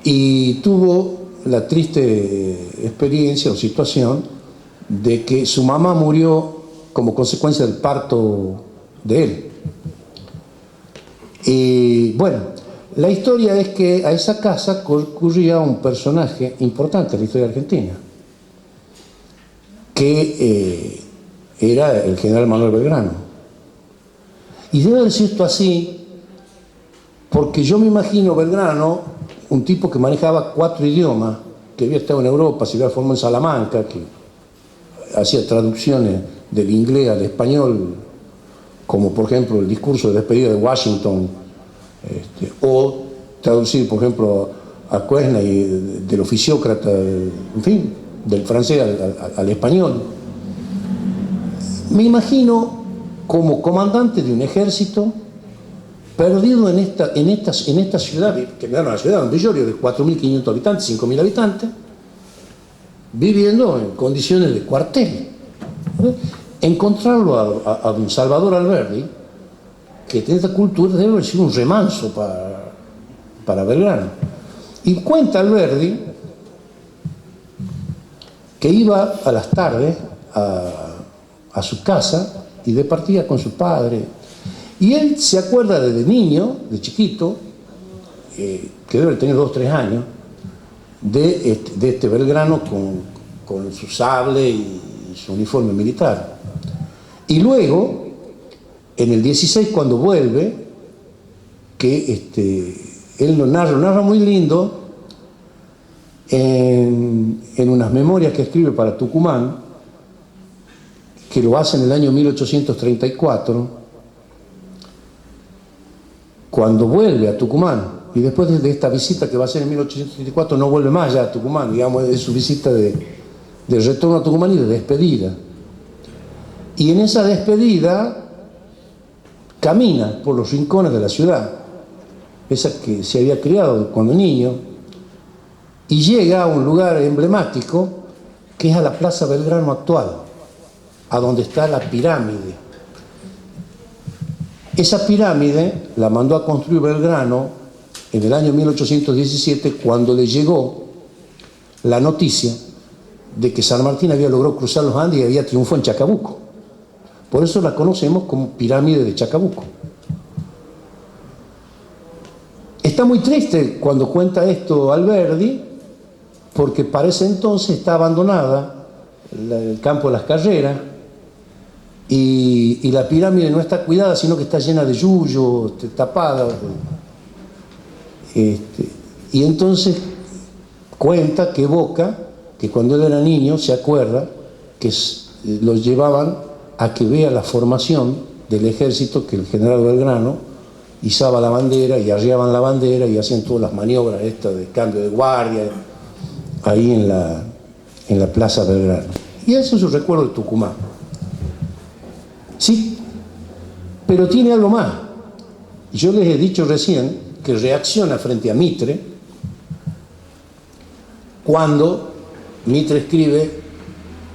S1: y tuvo la triste experiencia o situación de que su mamá murió como consecuencia del parto de él. Y bueno, la historia es que a esa casa concurría un personaje importante en la historia argentina, que era el general Manuel Belgrano. Y debo decir esto así porque yo me imagino Belgrano, un tipo que manejaba 4 idiomas, que había estado en Europa, se había formado en Salamanca, que hacía traducciones del inglés al español, como por ejemplo el discurso de despedida de Washington, o traducir por ejemplo a Quesnay del oficiócrata, en fin, del francés al español. Me imagino como comandante de un ejército perdido en esta ciudad, que era una ciudad, un villorio de 4.500 habitantes, 5.000 habitantes, viviendo en condiciones de cuartel. Encontrarlo a don Salvador Alberdi, que tiene esta cultura, debe haber sido un remanso para Belgrano. Y cuenta Alberdi que iba a las tardes a su casa y departía con su padre. Y él se acuerda desde niño, de chiquito, que debe tener 2 o 3 años, de este Belgrano con su sable y su uniforme militar. Y luego, en el 16, cuando vuelve, que él lo narra muy lindo en unas memorias que escribe para Tucumán, que lo hace en el año 1834, cuando vuelve a Tucumán, y después de esta visita que va a hacer en 1834 no vuelve más ya a Tucumán, digamos, es su visita de retorno a Tucumán y de despedida. Y en esa despedida camina por los rincones de la ciudad, esa que se había criado cuando niño, y llega a un lugar emblemático que es a la Plaza Belgrano actual, a donde está la pirámide. Esa pirámide la mandó a construir Belgrano en el año 1817, cuando le llegó la noticia de que San Martín había logrado cruzar los Andes y había triunfado en Chacabuco. Por eso la conocemos como pirámide de Chacabuco. Está muy triste cuando cuenta esto Alberdi, porque para ese entonces está abandonada el campo de las carreras y la pirámide no está cuidada, sino que está llena de yuyo, tapada. Y entonces cuenta que evoca que cuando él era niño se acuerda que los llevaban a que vea la formación del ejército, que el general Belgrano izaba la bandera y arriaban la bandera y hacían todas las maniobras estas de cambio de guardia ahí en la Plaza Belgrano. Y ese es su recuerdo de Tucumán. Sí, pero tiene algo más. Yo les he dicho recién que reacciona frente a Mitre cuando Mitre escribe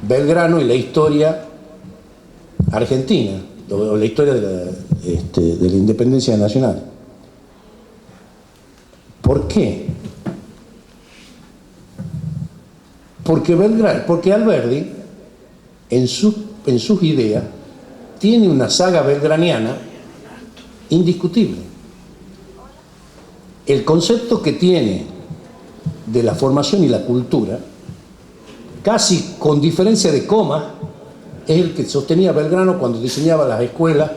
S1: Belgrano y la historia argentina, o la historia de la independencia nacional. ¿Por qué? Porque Alberdi, en sus ideas, tiene una saga belgraniana indiscutible. El concepto que tiene de la formación y la cultura, casi con diferencia de coma, es el que sostenía Belgrano cuando diseñaba las escuelas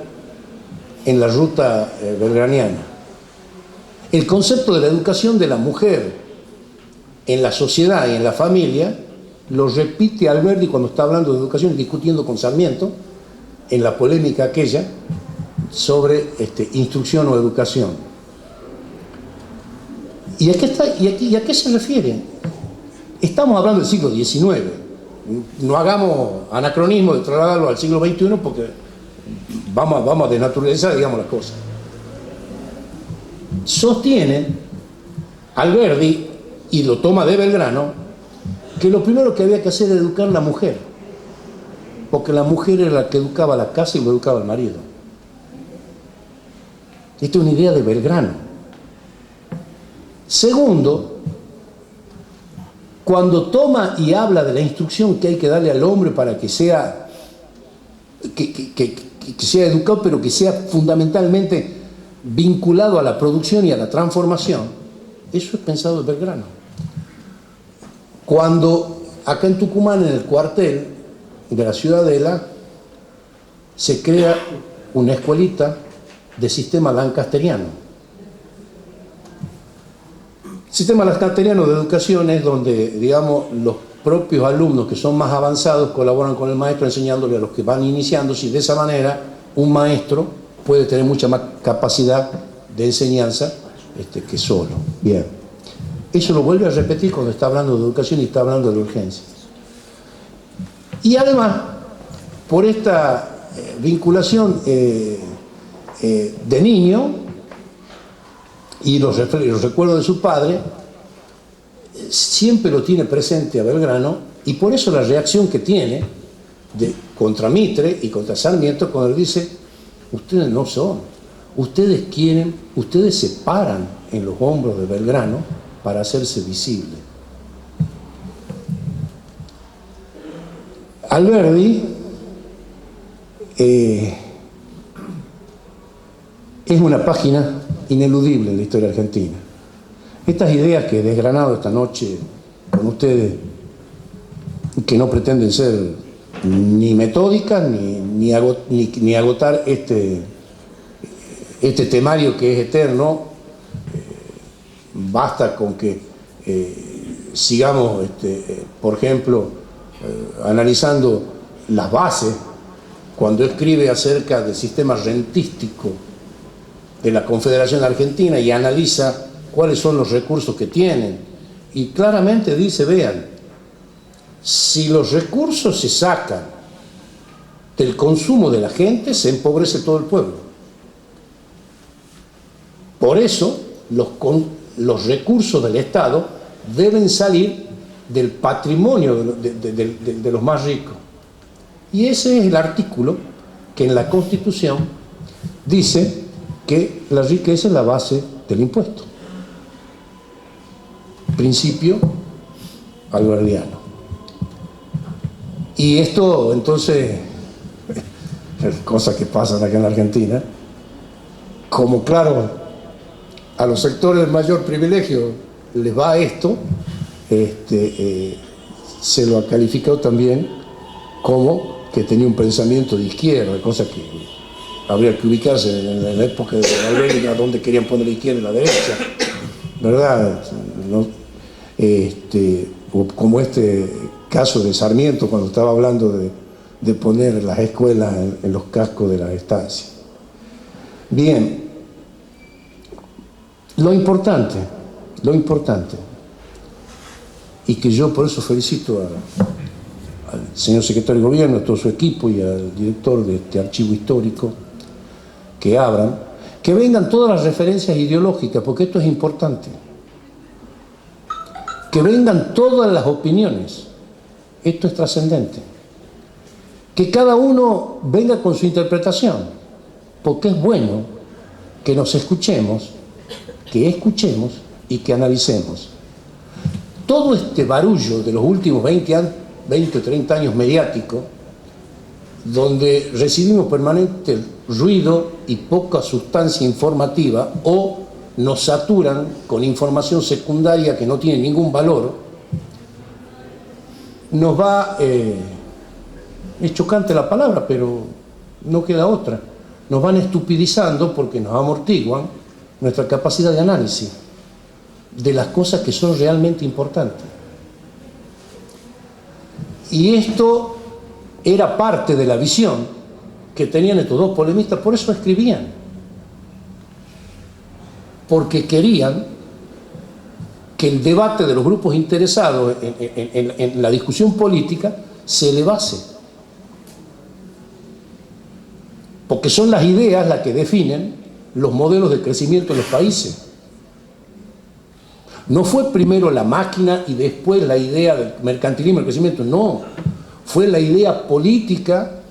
S1: en la ruta belgraniana. El concepto de la educación de la mujer en la sociedad y en la familia lo repite Alberdi cuando está hablando de educación, discutiendo con Sarmiento en la polémica aquella sobre instrucción o educación. ¿Y a qué se refiere? Estamos hablando del siglo XIX. No hagamos anacronismo de trasladarlo al siglo XXI, porque vamos a desnaturalizar, digamos, las cosas. Sostiene Alberdi, y lo toma de Belgrano, que lo primero que había que hacer era educar a la mujer, porque la mujer era la que educaba la casa y lo educaba el marido. Esta es una idea de Belgrano. Segundo, cuando toma y habla de la instrucción que hay que darle al hombre para que sea educado, pero que sea fundamentalmente vinculado a la producción y a la transformación, eso es pensado en Belgrano. Cuando acá en Tucumán, en el cuartel de la Ciudadela, se crea una escuelita de sistema lancasteriano. Sistema lancasteriano de educación es donde, digamos, los propios alumnos que son más avanzados colaboran con el maestro enseñándole a los que van iniciándose, y de esa manera un maestro puede tener mucha más capacidad de enseñanza que solo. Bien. Eso lo vuelve a repetir cuando está hablando de educación y está hablando de urgencias. Y además, por esta vinculación de niño y los recuerdos de su padre, siempre lo tiene presente a Belgrano, y por eso la reacción que tiene contra Mitre y contra Sarmiento cuando le dice: ustedes no son, ustedes se paran en los hombros de Belgrano para hacerse visible. Alberdi es una página ineludible en la historia argentina. Estas ideas que he desgranado esta noche con ustedes, que no pretenden ser ni metódicas ni agotar este temario que es eterno, basta con que sigamos, por ejemplo, analizando las bases, cuando escribe acerca del sistema rentístico de la Confederación Argentina y analiza cuáles son los recursos que tienen, y claramente dice: vean, si los recursos se sacan del consumo de la gente se empobrece todo el pueblo. Por eso los recursos del Estado deben salir del patrimonio de los más ricos. Y ese es el artículo que en la Constitución dice que la riqueza es la base del impuesto. Principio alberdiano. Y esto, entonces, cosas que pasan acá en la Argentina, como claro, a los sectores de mayor privilegio les va esto, se lo ha calificado también como que tenía un pensamiento de izquierda, cosa que habría que ubicarse en la época de Alberdi, a donde querían poner la izquierda y la derecha, ¿verdad? ¿No? O como este caso de Sarmiento, cuando estaba hablando de poner las escuelas en los cascos de las estancias. Bien, lo importante, y que yo por eso felicito al señor secretario de Gobierno, a todo su equipo y al director de este archivo histórico, que abran, que vengan todas las referencias ideológicas, porque esto es importante. Que vengan todas las opiniones, esto es trascendente. Que cada uno venga con su interpretación, porque es bueno que nos escuchemos, que escuchemos y que analicemos. Todo este barullo de los últimos 20 o 30 años mediáticos, donde recibimos permanente ruido y poca sustancia informativa, o nos saturan con información secundaria que no tiene ningún valor, nos va, es chocante la palabra, pero no queda otra, nos van estupidizando porque nos amortiguan nuestra capacidad de análisis de las cosas que son realmente importantes. Y esto era parte de la visión que tenían estos dos polemistas, por eso escribían. Porque querían que el debate de los grupos interesados en la discusión política se elevase. Porque son las ideas las que definen los modelos de crecimiento en los países. No fue primero la máquina y después la idea del mercantilismo y el crecimiento, no. Fue la idea política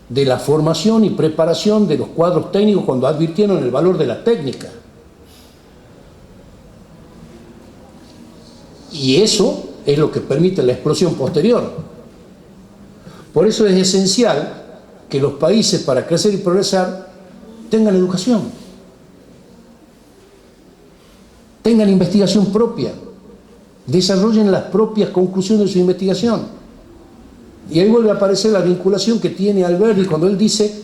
S1: de la formación y preparación de los cuadros técnicos cuando advirtieron el valor de la técnica. Y eso es lo que permite la explosión posterior. Por eso es esencial que los países, para crecer y progresar, tengan educación, tengan investigación propia, desarrollen las propias conclusiones de su investigación. Y ahí vuelve a aparecer la vinculación que tiene Alberdi cuando él dice: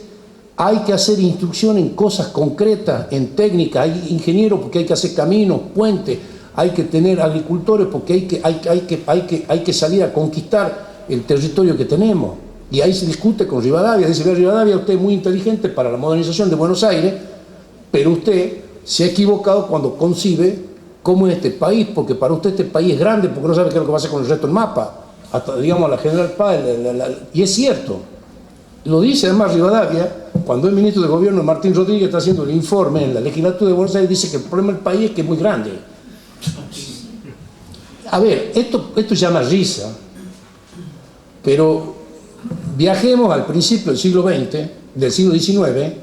S1: hay que hacer instrucción en cosas concretas, en técnica, hay ingenieros porque hay que hacer caminos, puentes, hay que tener agricultores porque hay que salir a conquistar el territorio que tenemos. Y ahí se discute con Rivadavia, dice: Rivadavia, usted es muy inteligente para la modernización de Buenos Aires, pero usted se ha equivocado cuando concibe cómo es este país, porque para usted este país es grande, porque no sabe qué es lo que va a hacer con el resto del mapa, hasta, digamos, la General Paz, y es cierto. Lo dice además Rivadavia, cuando el ministro de Gobierno, Martín Rodríguez, está haciendo el informe en la legislatura de Buenos Aires, dice que el problema del país es que es muy grande. A ver, esto llama risa, pero viajemos al principio del siglo XX, del siglo XIX,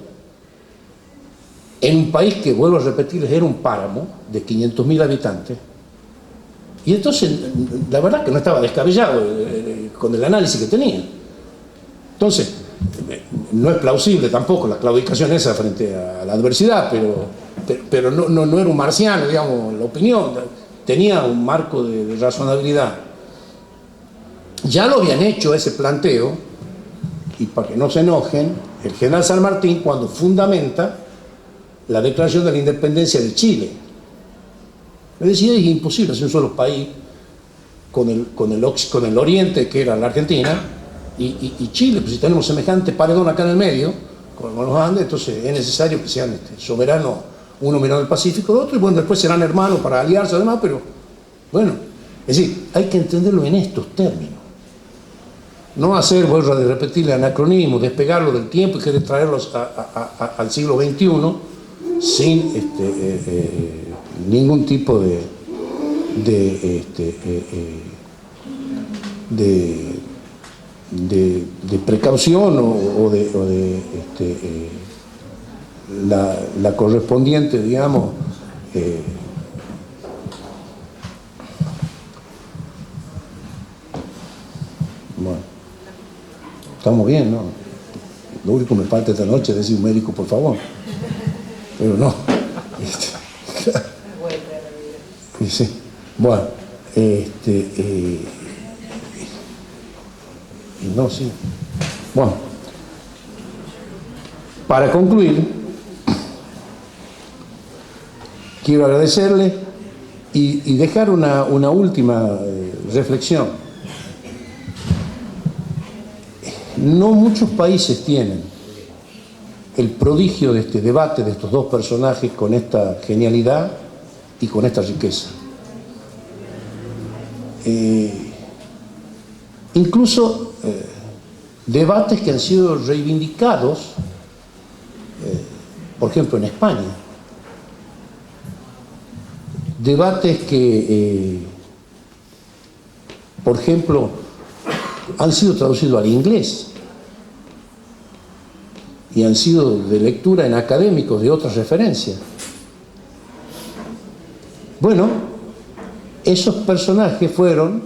S1: en un país que, vuelvo a repetirles, era un páramo de 500.000 habitantes, y entonces la verdad que no estaba descabellado con el análisis que tenía. Entonces, no es plausible tampoco la claudicación esa frente a la adversidad, pero no era un marciano, digamos, la opinión tenía un marco de razonabilidad. Ya lo habían hecho ese planteo, y para que no se enojen, el general San Martín cuando fundamenta la declaración de la independencia de Chile. Le decía: es imposible hacer un solo país con el oriente, que era la Argentina, y Chile, pues si tenemos semejante paredón acá en el medio, como los Andes, entonces es necesario que sean soberanos, uno mirando el Pacífico, el otro, y bueno, después serán hermanos para aliarse además, pero bueno, es decir, hay que entenderlo en estos términos. no hacer, vuelvo a repetirle, anacronismo, despegarlo del tiempo y querer traerlos al siglo XXI sin ningún tipo de precaución o de la correspondiente, digamos, bueno, estamos bien, ¿no? Lo único que me falta esta noche es decir un médico, por favor, pero no. Sí. Bueno, no, sí. Bueno, para concluir, quiero agradecerle y dejar una última reflexión. No muchos países tienen el prodigio de este debate de estos dos personajes con esta genialidad y con esta riqueza. Incluso debates que han sido reivindicados, por ejemplo en España, debates que, por ejemplo, han sido traducidos al inglés y han sido de lectura en académicos de otras referencias. Bueno, esos personajes fueron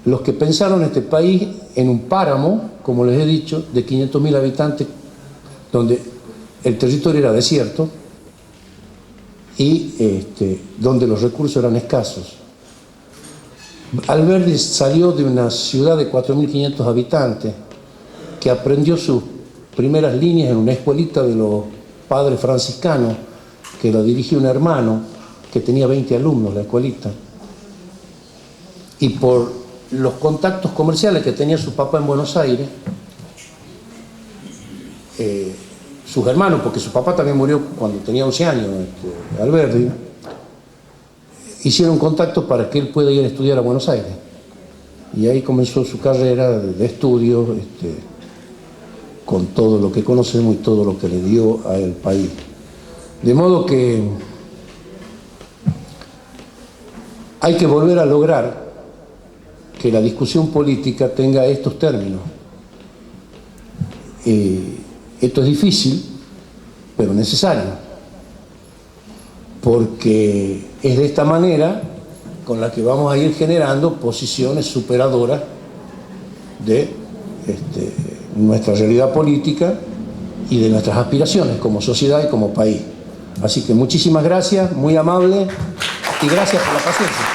S1: los que pensaron este país en un páramo, como les he dicho, de 500.000 habitantes, donde el territorio era desierto y donde los recursos eran escasos. Alberdi salió de una ciudad de 4.500 habitantes que aprendió sus primeras líneas en una escuelita de los padres franciscanos que la dirigía un hermano que tenía 20 alumnos, la escuelita, y por los contactos comerciales que tenía su papá en Buenos Aires, sus hermanos, porque su papá también murió cuando tenía 11 años, Alberdi, hicieron contactos para que él pueda ir a estudiar a Buenos Aires. Y ahí comenzó su carrera de estudios, con todo lo que conocemos y todo lo que le dio al país. De modo que hay que volver a lograr que la discusión política tenga estos términos. Esto es difícil, pero necesario, porque es de esta manera con la que vamos a ir generando posiciones superadoras de nuestra realidad política y de nuestras aspiraciones como sociedad y como país. Así que muchísimas gracias, muy amable, y gracias por la paciencia.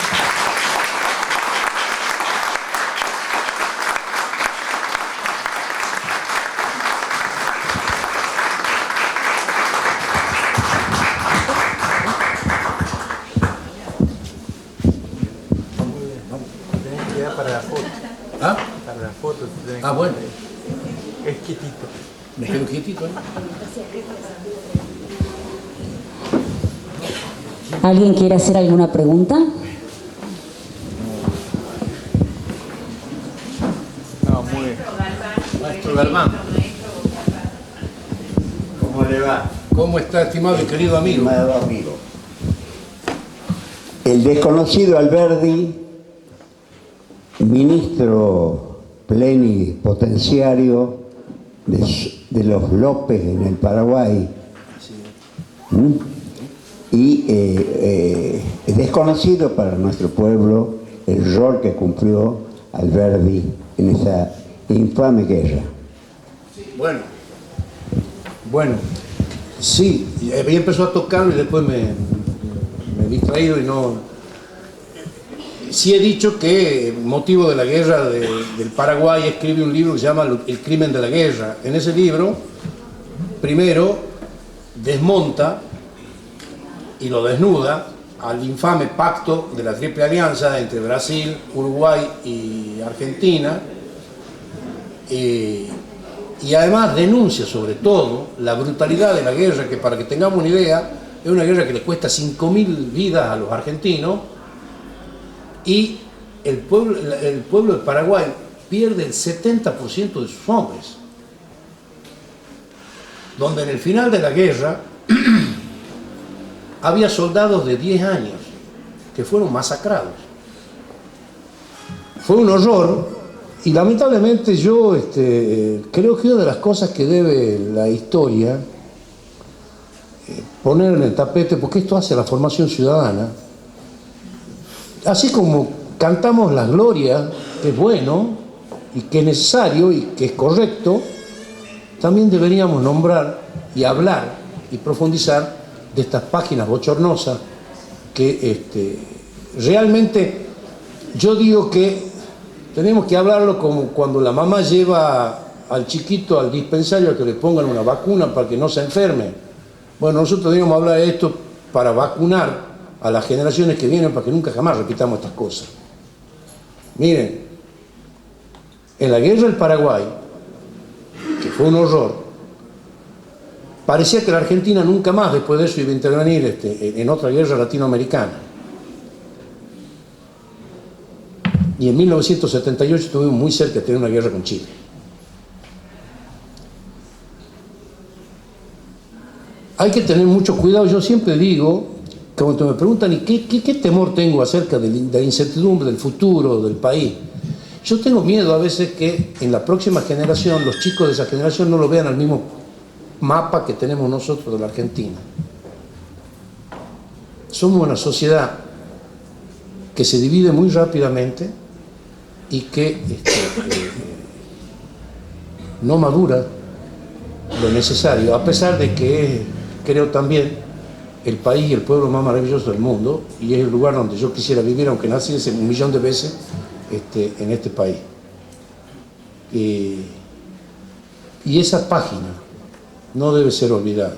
S1: Ah, bueno.
S2: Es quietito.
S1: Me quedo quietito, ¿eh?
S3: ¿Alguien quiere hacer alguna pregunta?
S2: No, muy bien.
S1: Maestro Galván.
S4: ¿Cómo le va?
S1: ¿Cómo está, estimado y querido amigo?
S4: Estimado amigo. El desconocido Alberdi, ministro plenipotenciario de los López en el Paraguay, y es desconocido para nuestro pueblo el rol que cumplió Alberdi en esa infame guerra.
S1: Bueno, sí, había empezado a tocarlo y después me he distraído y no. Sí he dicho que, motivo de la guerra del Paraguay, escribe un libro que se llama El crimen de la guerra. En ese libro, primero, desmonta y lo desnuda al infame pacto de la Triple Alianza entre Brasil, Uruguay y Argentina, y además denuncia sobre todo la brutalidad de la guerra, que para que tengamos una idea, es una guerra que le cuesta 5.000 vidas a los argentinos, y el pueblo de Paraguay pierde el 70% de sus hombres. Donde en el final de la guerra había soldados de 10 años que fueron masacrados. Fue un horror y lamentablemente yo creo que una de las cosas que debe la historia poner en el tapete, porque esto hace la formación ciudadana, así como cantamos las glorias, que es bueno y que es necesario y que es correcto, también deberíamos nombrar y hablar y profundizar de estas páginas bochornosas que realmente yo digo que tenemos que hablarlo como cuando la mamá lleva al chiquito al dispensario a que le pongan una vacuna para que no se enferme. Bueno, nosotros deberíamos hablar de esto para vacunar a las generaciones que vienen para que nunca jamás repitamos estas cosas. Miren, en la guerra del Paraguay, que fue un horror, parecía que la Argentina nunca más después de eso iba a intervenir en otra guerra latinoamericana. Y en 1978 estuvimos muy cerca de tener una guerra con Chile. Hay que tener mucho cuidado. Yo siempre digo, cuando me preguntan, ¿y qué temor tengo acerca de la incertidumbre del futuro del país? Yo tengo miedo a veces que en la próxima generación, los chicos de esa generación no lo vean al mismo mapa que tenemos nosotros de la Argentina. Somos una sociedad que se divide muy rápidamente y que no madura lo necesario, a pesar de que es, creo también, el país y el pueblo más maravilloso del mundo, y es el lugar donde yo quisiera vivir, aunque naciese 1.000.000 de veces en este país. Y esa página no debe ser olvidada.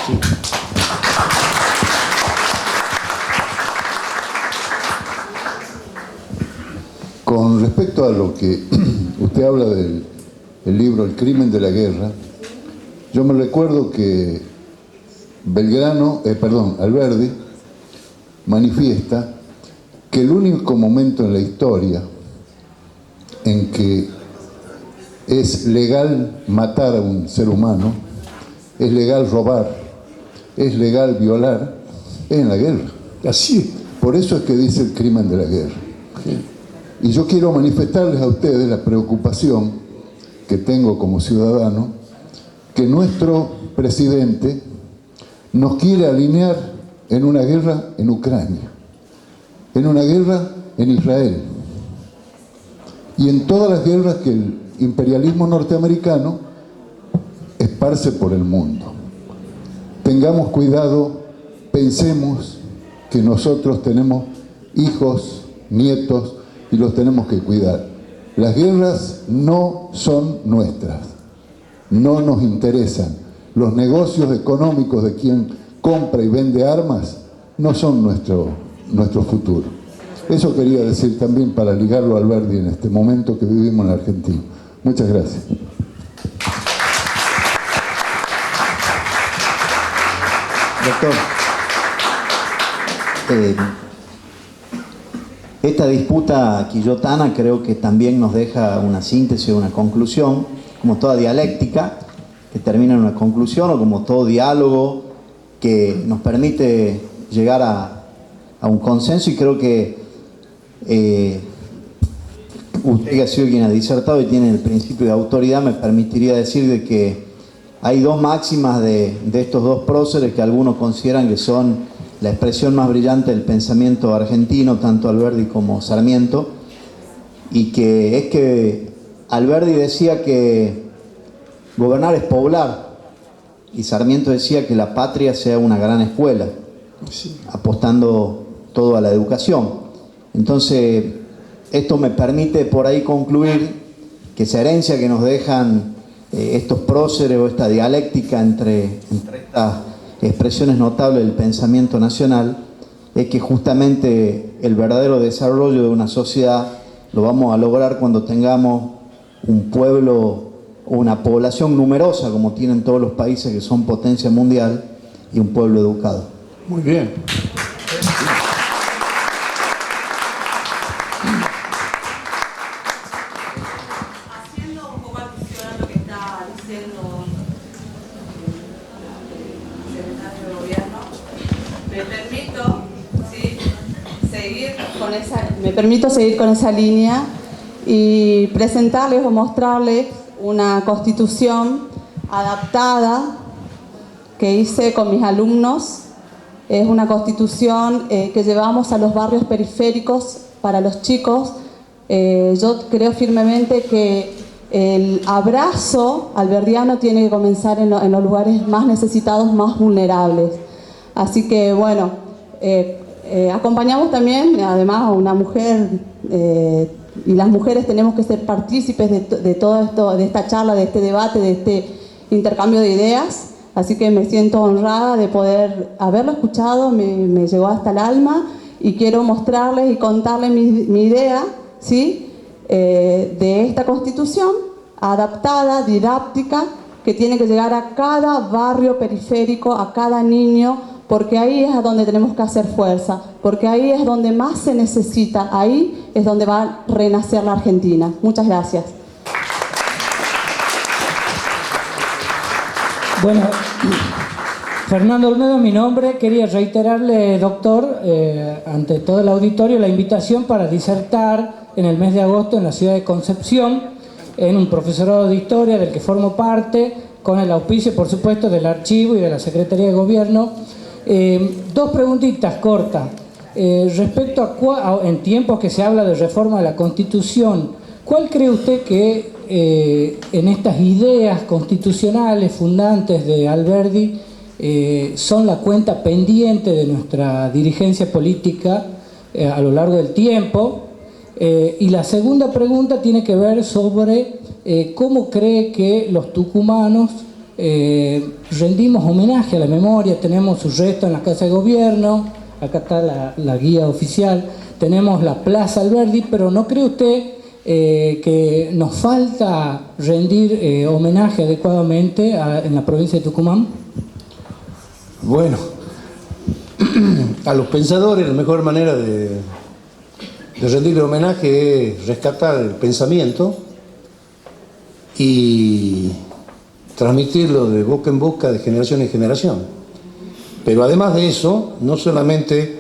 S1: Sí.
S5: Con respecto a lo que usted habla del libro El crimen de la guerra, yo me recuerdo que Alberdi manifiesta que el único momento en la historia en que es legal matar a un ser humano, es legal robar, es legal violar, es en la guerra.
S1: Así.
S5: Por eso es que dice el crimen de la guerra.
S1: Sí.
S5: Y yo quiero manifestarles a ustedes la preocupación que tengo como ciudadano, que nuestro presidente nos quiere alinear en una guerra en Ucrania, en una guerra en Israel y en todas las guerras que el imperialismo norteamericano esparce por el mundo. Tengamos cuidado, pensemos que nosotros tenemos hijos, nietos, y los tenemos que cuidar. Las guerras no son nuestras, no nos interesan. Los negocios económicos de quien compra y vende armas no son nuestro futuro. Eso quería decir también para ligarlo a Alberdi en este momento que vivimos en la Argentina. Muchas gracias.
S4: Doctor, esta disputa quillotana creo que también nos deja una síntesis, una conclusión, como toda dialéctica, que termina en una conclusión, o como todo diálogo que nos permite llegar a un consenso, y creo que usted, que ha sido quien ha disertado y tiene el principio de autoridad, me permitiría decir de que hay dos máximas de estos dos próceres que algunos consideran que son la expresión más brillante del pensamiento argentino, tanto Alberdi como Sarmiento, y que es que Alberdi decía que gobernar es poblar, y Sarmiento decía que la patria sea una gran escuela, sí, apostando todo a la educación. Entonces, esto me permite por ahí concluir que esa herencia que nos dejan estos próceres, o esta dialéctica entre estas expresiones notables del pensamiento nacional, es que justamente el verdadero desarrollo de una sociedad lo vamos a lograr cuando tengamos un pueblo o una población numerosa, como tienen todos los países que son potencia mundial, y un pueblo educado.
S1: Muy bien.
S6: permito seguir con esa línea y presentarles o mostrarles una constitución adaptada que hice con mis alumnos. Es una constitución que llevamos a los barrios periféricos para los chicos. Yo creo firmemente que el abrazo alberdiano tiene que comenzar en los lugares más necesitados, más vulnerables. Así que bueno, acompañamos también además a una mujer, y las mujeres tenemos que ser partícipes de todo esto, de esta charla, de este debate, de este intercambio de ideas. Así que me siento honrada de poder haberlo escuchado, me llegó hasta el alma y quiero mostrarles y contarles mi idea, ¿sí? De esta constitución adaptada, didáctica, que tiene que llegar a cada barrio periférico, a cada niño, porque ahí es a donde tenemos que hacer fuerza, porque ahí es donde más se necesita, ahí es donde va a renacer la Argentina. Muchas gracias.
S7: Bueno, Fernando Olmedo, mi nombre. Quería reiterarle, doctor, ante todo el auditorio, la invitación para disertar en el mes de agosto en la ciudad de Concepción, en un profesorado de historia del que formo parte, con el auspicio, por supuesto, del archivo y de la Secretaría de Gobierno. Dos preguntitas cortas. Respecto a en tiempos que se habla de reforma de la Constitución, ¿cuál cree usted que en estas ideas constitucionales fundantes de Alberdi son la cuenta pendiente de nuestra dirigencia política a lo largo del tiempo? Y la segunda pregunta tiene que ver sobre cómo cree que los tucumanos rendimos homenaje a la memoria. Tenemos su resto en la Casa de Gobierno, acá está la guía oficial, tenemos la Plaza Alberdi, pero ¿no cree usted que nos falta rendir homenaje adecuadamente en la provincia de Tucumán?
S1: Bueno, a los pensadores la mejor manera de rendirle homenaje es rescatar el pensamiento y transmitirlo de boca en boca, de generación en generación. Pero además de eso, no solamente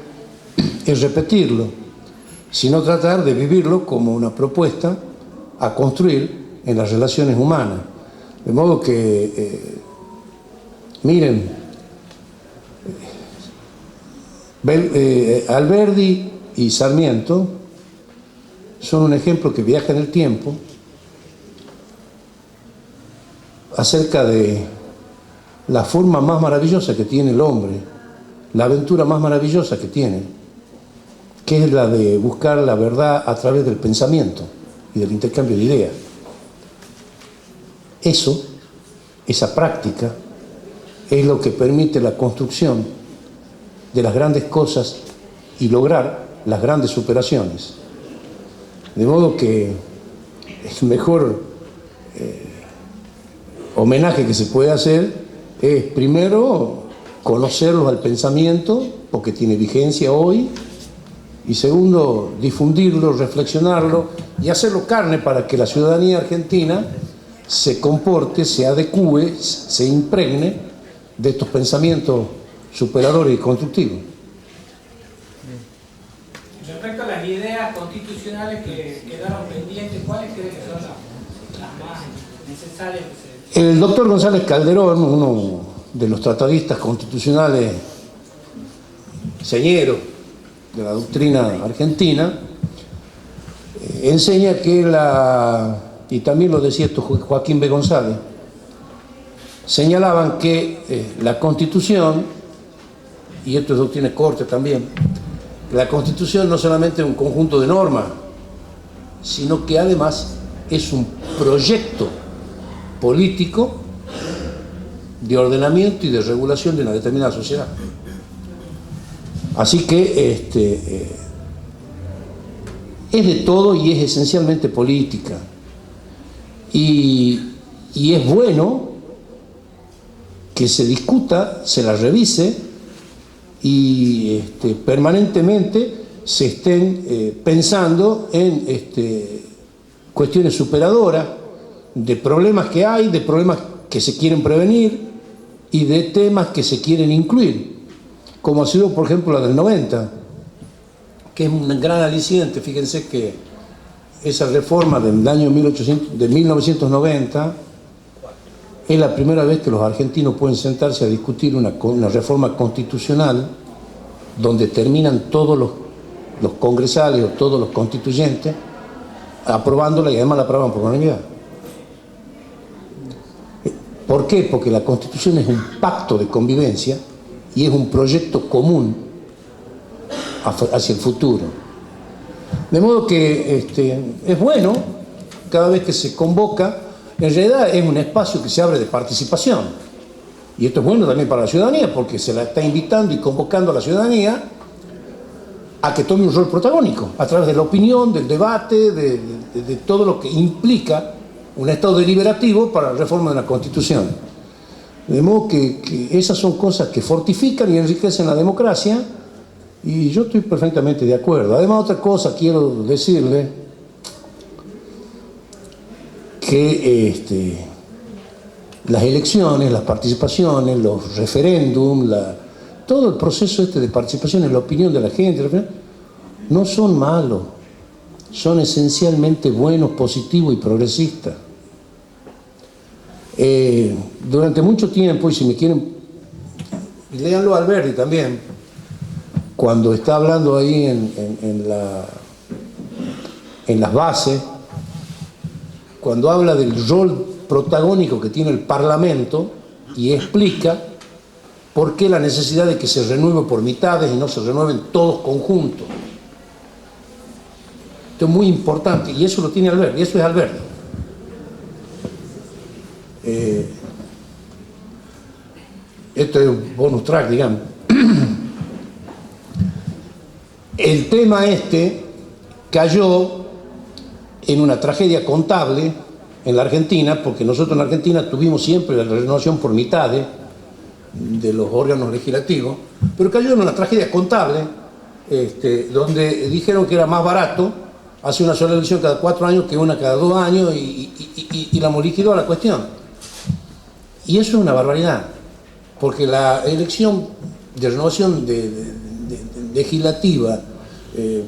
S1: es repetirlo, sino tratar de vivirlo como una propuesta a construir en las relaciones humanas. De modo que, miren, Alberdi y Sarmiento son un ejemplo que viaja en el tiempo acerca de la forma más maravillosa que tiene el hombre, la aventura más maravillosa que tiene, que es la de buscar la verdad a través del pensamiento y del intercambio de ideas. Eso, esa práctica, es lo que permite la construcción de las grandes cosas y lograr las grandes superaciones. De modo que el mejor homenaje que se puede hacer es primero conocerlos al pensamiento, porque tiene vigencia hoy, y segundo, difundirlo, reflexionarlo y hacerlo carne para que la ciudadanía argentina se comporte, se adecúe, se impregne de estos pensamientos superadores y constructivos.
S7: Respecto a las ideas constitucionales que quedaron pendientes, ¿cuáles cree que son las más necesarias?
S1: El doctor González Calderón, uno de los tratadistas constitucionales señeros de la doctrina argentina, enseña que y también lo decía esto Joaquín B. González, señalaban que la Constitución, y esto es doctrina corta también, la Constitución no solamente es un conjunto de normas, sino que además es un proyecto político de ordenamiento y de regulación de una determinada sociedad. Así que es de todo y es esencialmente política. Y es bueno que se discuta, se la revise y permanentemente se estén pensando en cuestiones superadoras de problemas que hay, de problemas que se quieren prevenir y de temas que se quieren incluir, como ha sido por ejemplo la del 90, que es un gran aliciente. Fíjense que esa reforma del año 1990 es la primera vez que los argentinos pueden sentarse a discutir una reforma constitucional donde terminan todos los congresales o todos los constituyentes aprobándola, y además la aprueban por unanimidad. ¿Por qué? Porque la Constitución es un pacto de convivencia y es un proyecto común hacia el futuro. De modo que es bueno, cada vez que se convoca, en realidad es un espacio que se abre de participación. Y esto es bueno también para la ciudadanía, porque se la está invitando y convocando a la ciudadanía a que tome un rol protagónico, a través de la opinión, del debate, de todo lo que implica un Estado deliberativo para la reforma de la Constitución. De modo que esas son cosas que fortifican y enriquecen la democracia, y yo estoy perfectamente de acuerdo. Además, otra cosa quiero decirle, que las elecciones, las participaciones, los referéndums, todo el proceso de participación en la opinión de la gente, no son malos, son esencialmente buenos, positivos y progresistas. Durante mucho tiempo, y si me quieren, léanlo a Alberdi también, cuando está hablando ahí en las bases, cuando habla del rol protagónico que tiene el Parlamento y explica por qué la necesidad de que se renueve por mitades y no se renueven todos conjuntos. Esto es muy importante, y eso lo tiene Alberdi, y eso es Alberdi. Esto es un bonus track, digamos. El tema cayó en una tragedia contable en la Argentina, porque nosotros en la Argentina tuvimos siempre la renovación por mitades de los órganos legislativos, pero cayó en una tragedia contable, donde dijeron que era más barato hacer una sola elección cada 4 años que una cada 2 años, y la liquidó la cuestión. Y eso es una barbaridad, porque la elección de renovación legislativa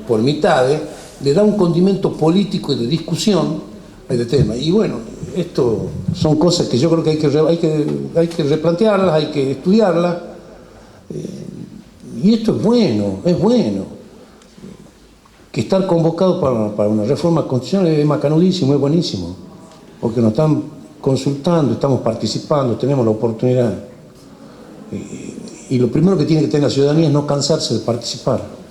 S1: por mitades le da un condimento político y de discusión a este tema. Y bueno, esto son cosas que yo creo que hay que replantearlas, hay que estudiarlas, y esto es bueno que estar convocado para una reforma constitucional es macanudísimo, es buenísimo, porque nos están consultando, estamos participando, tenemos la oportunidad, y lo primero que tiene que tener la ciudadanía es no cansarse de participar.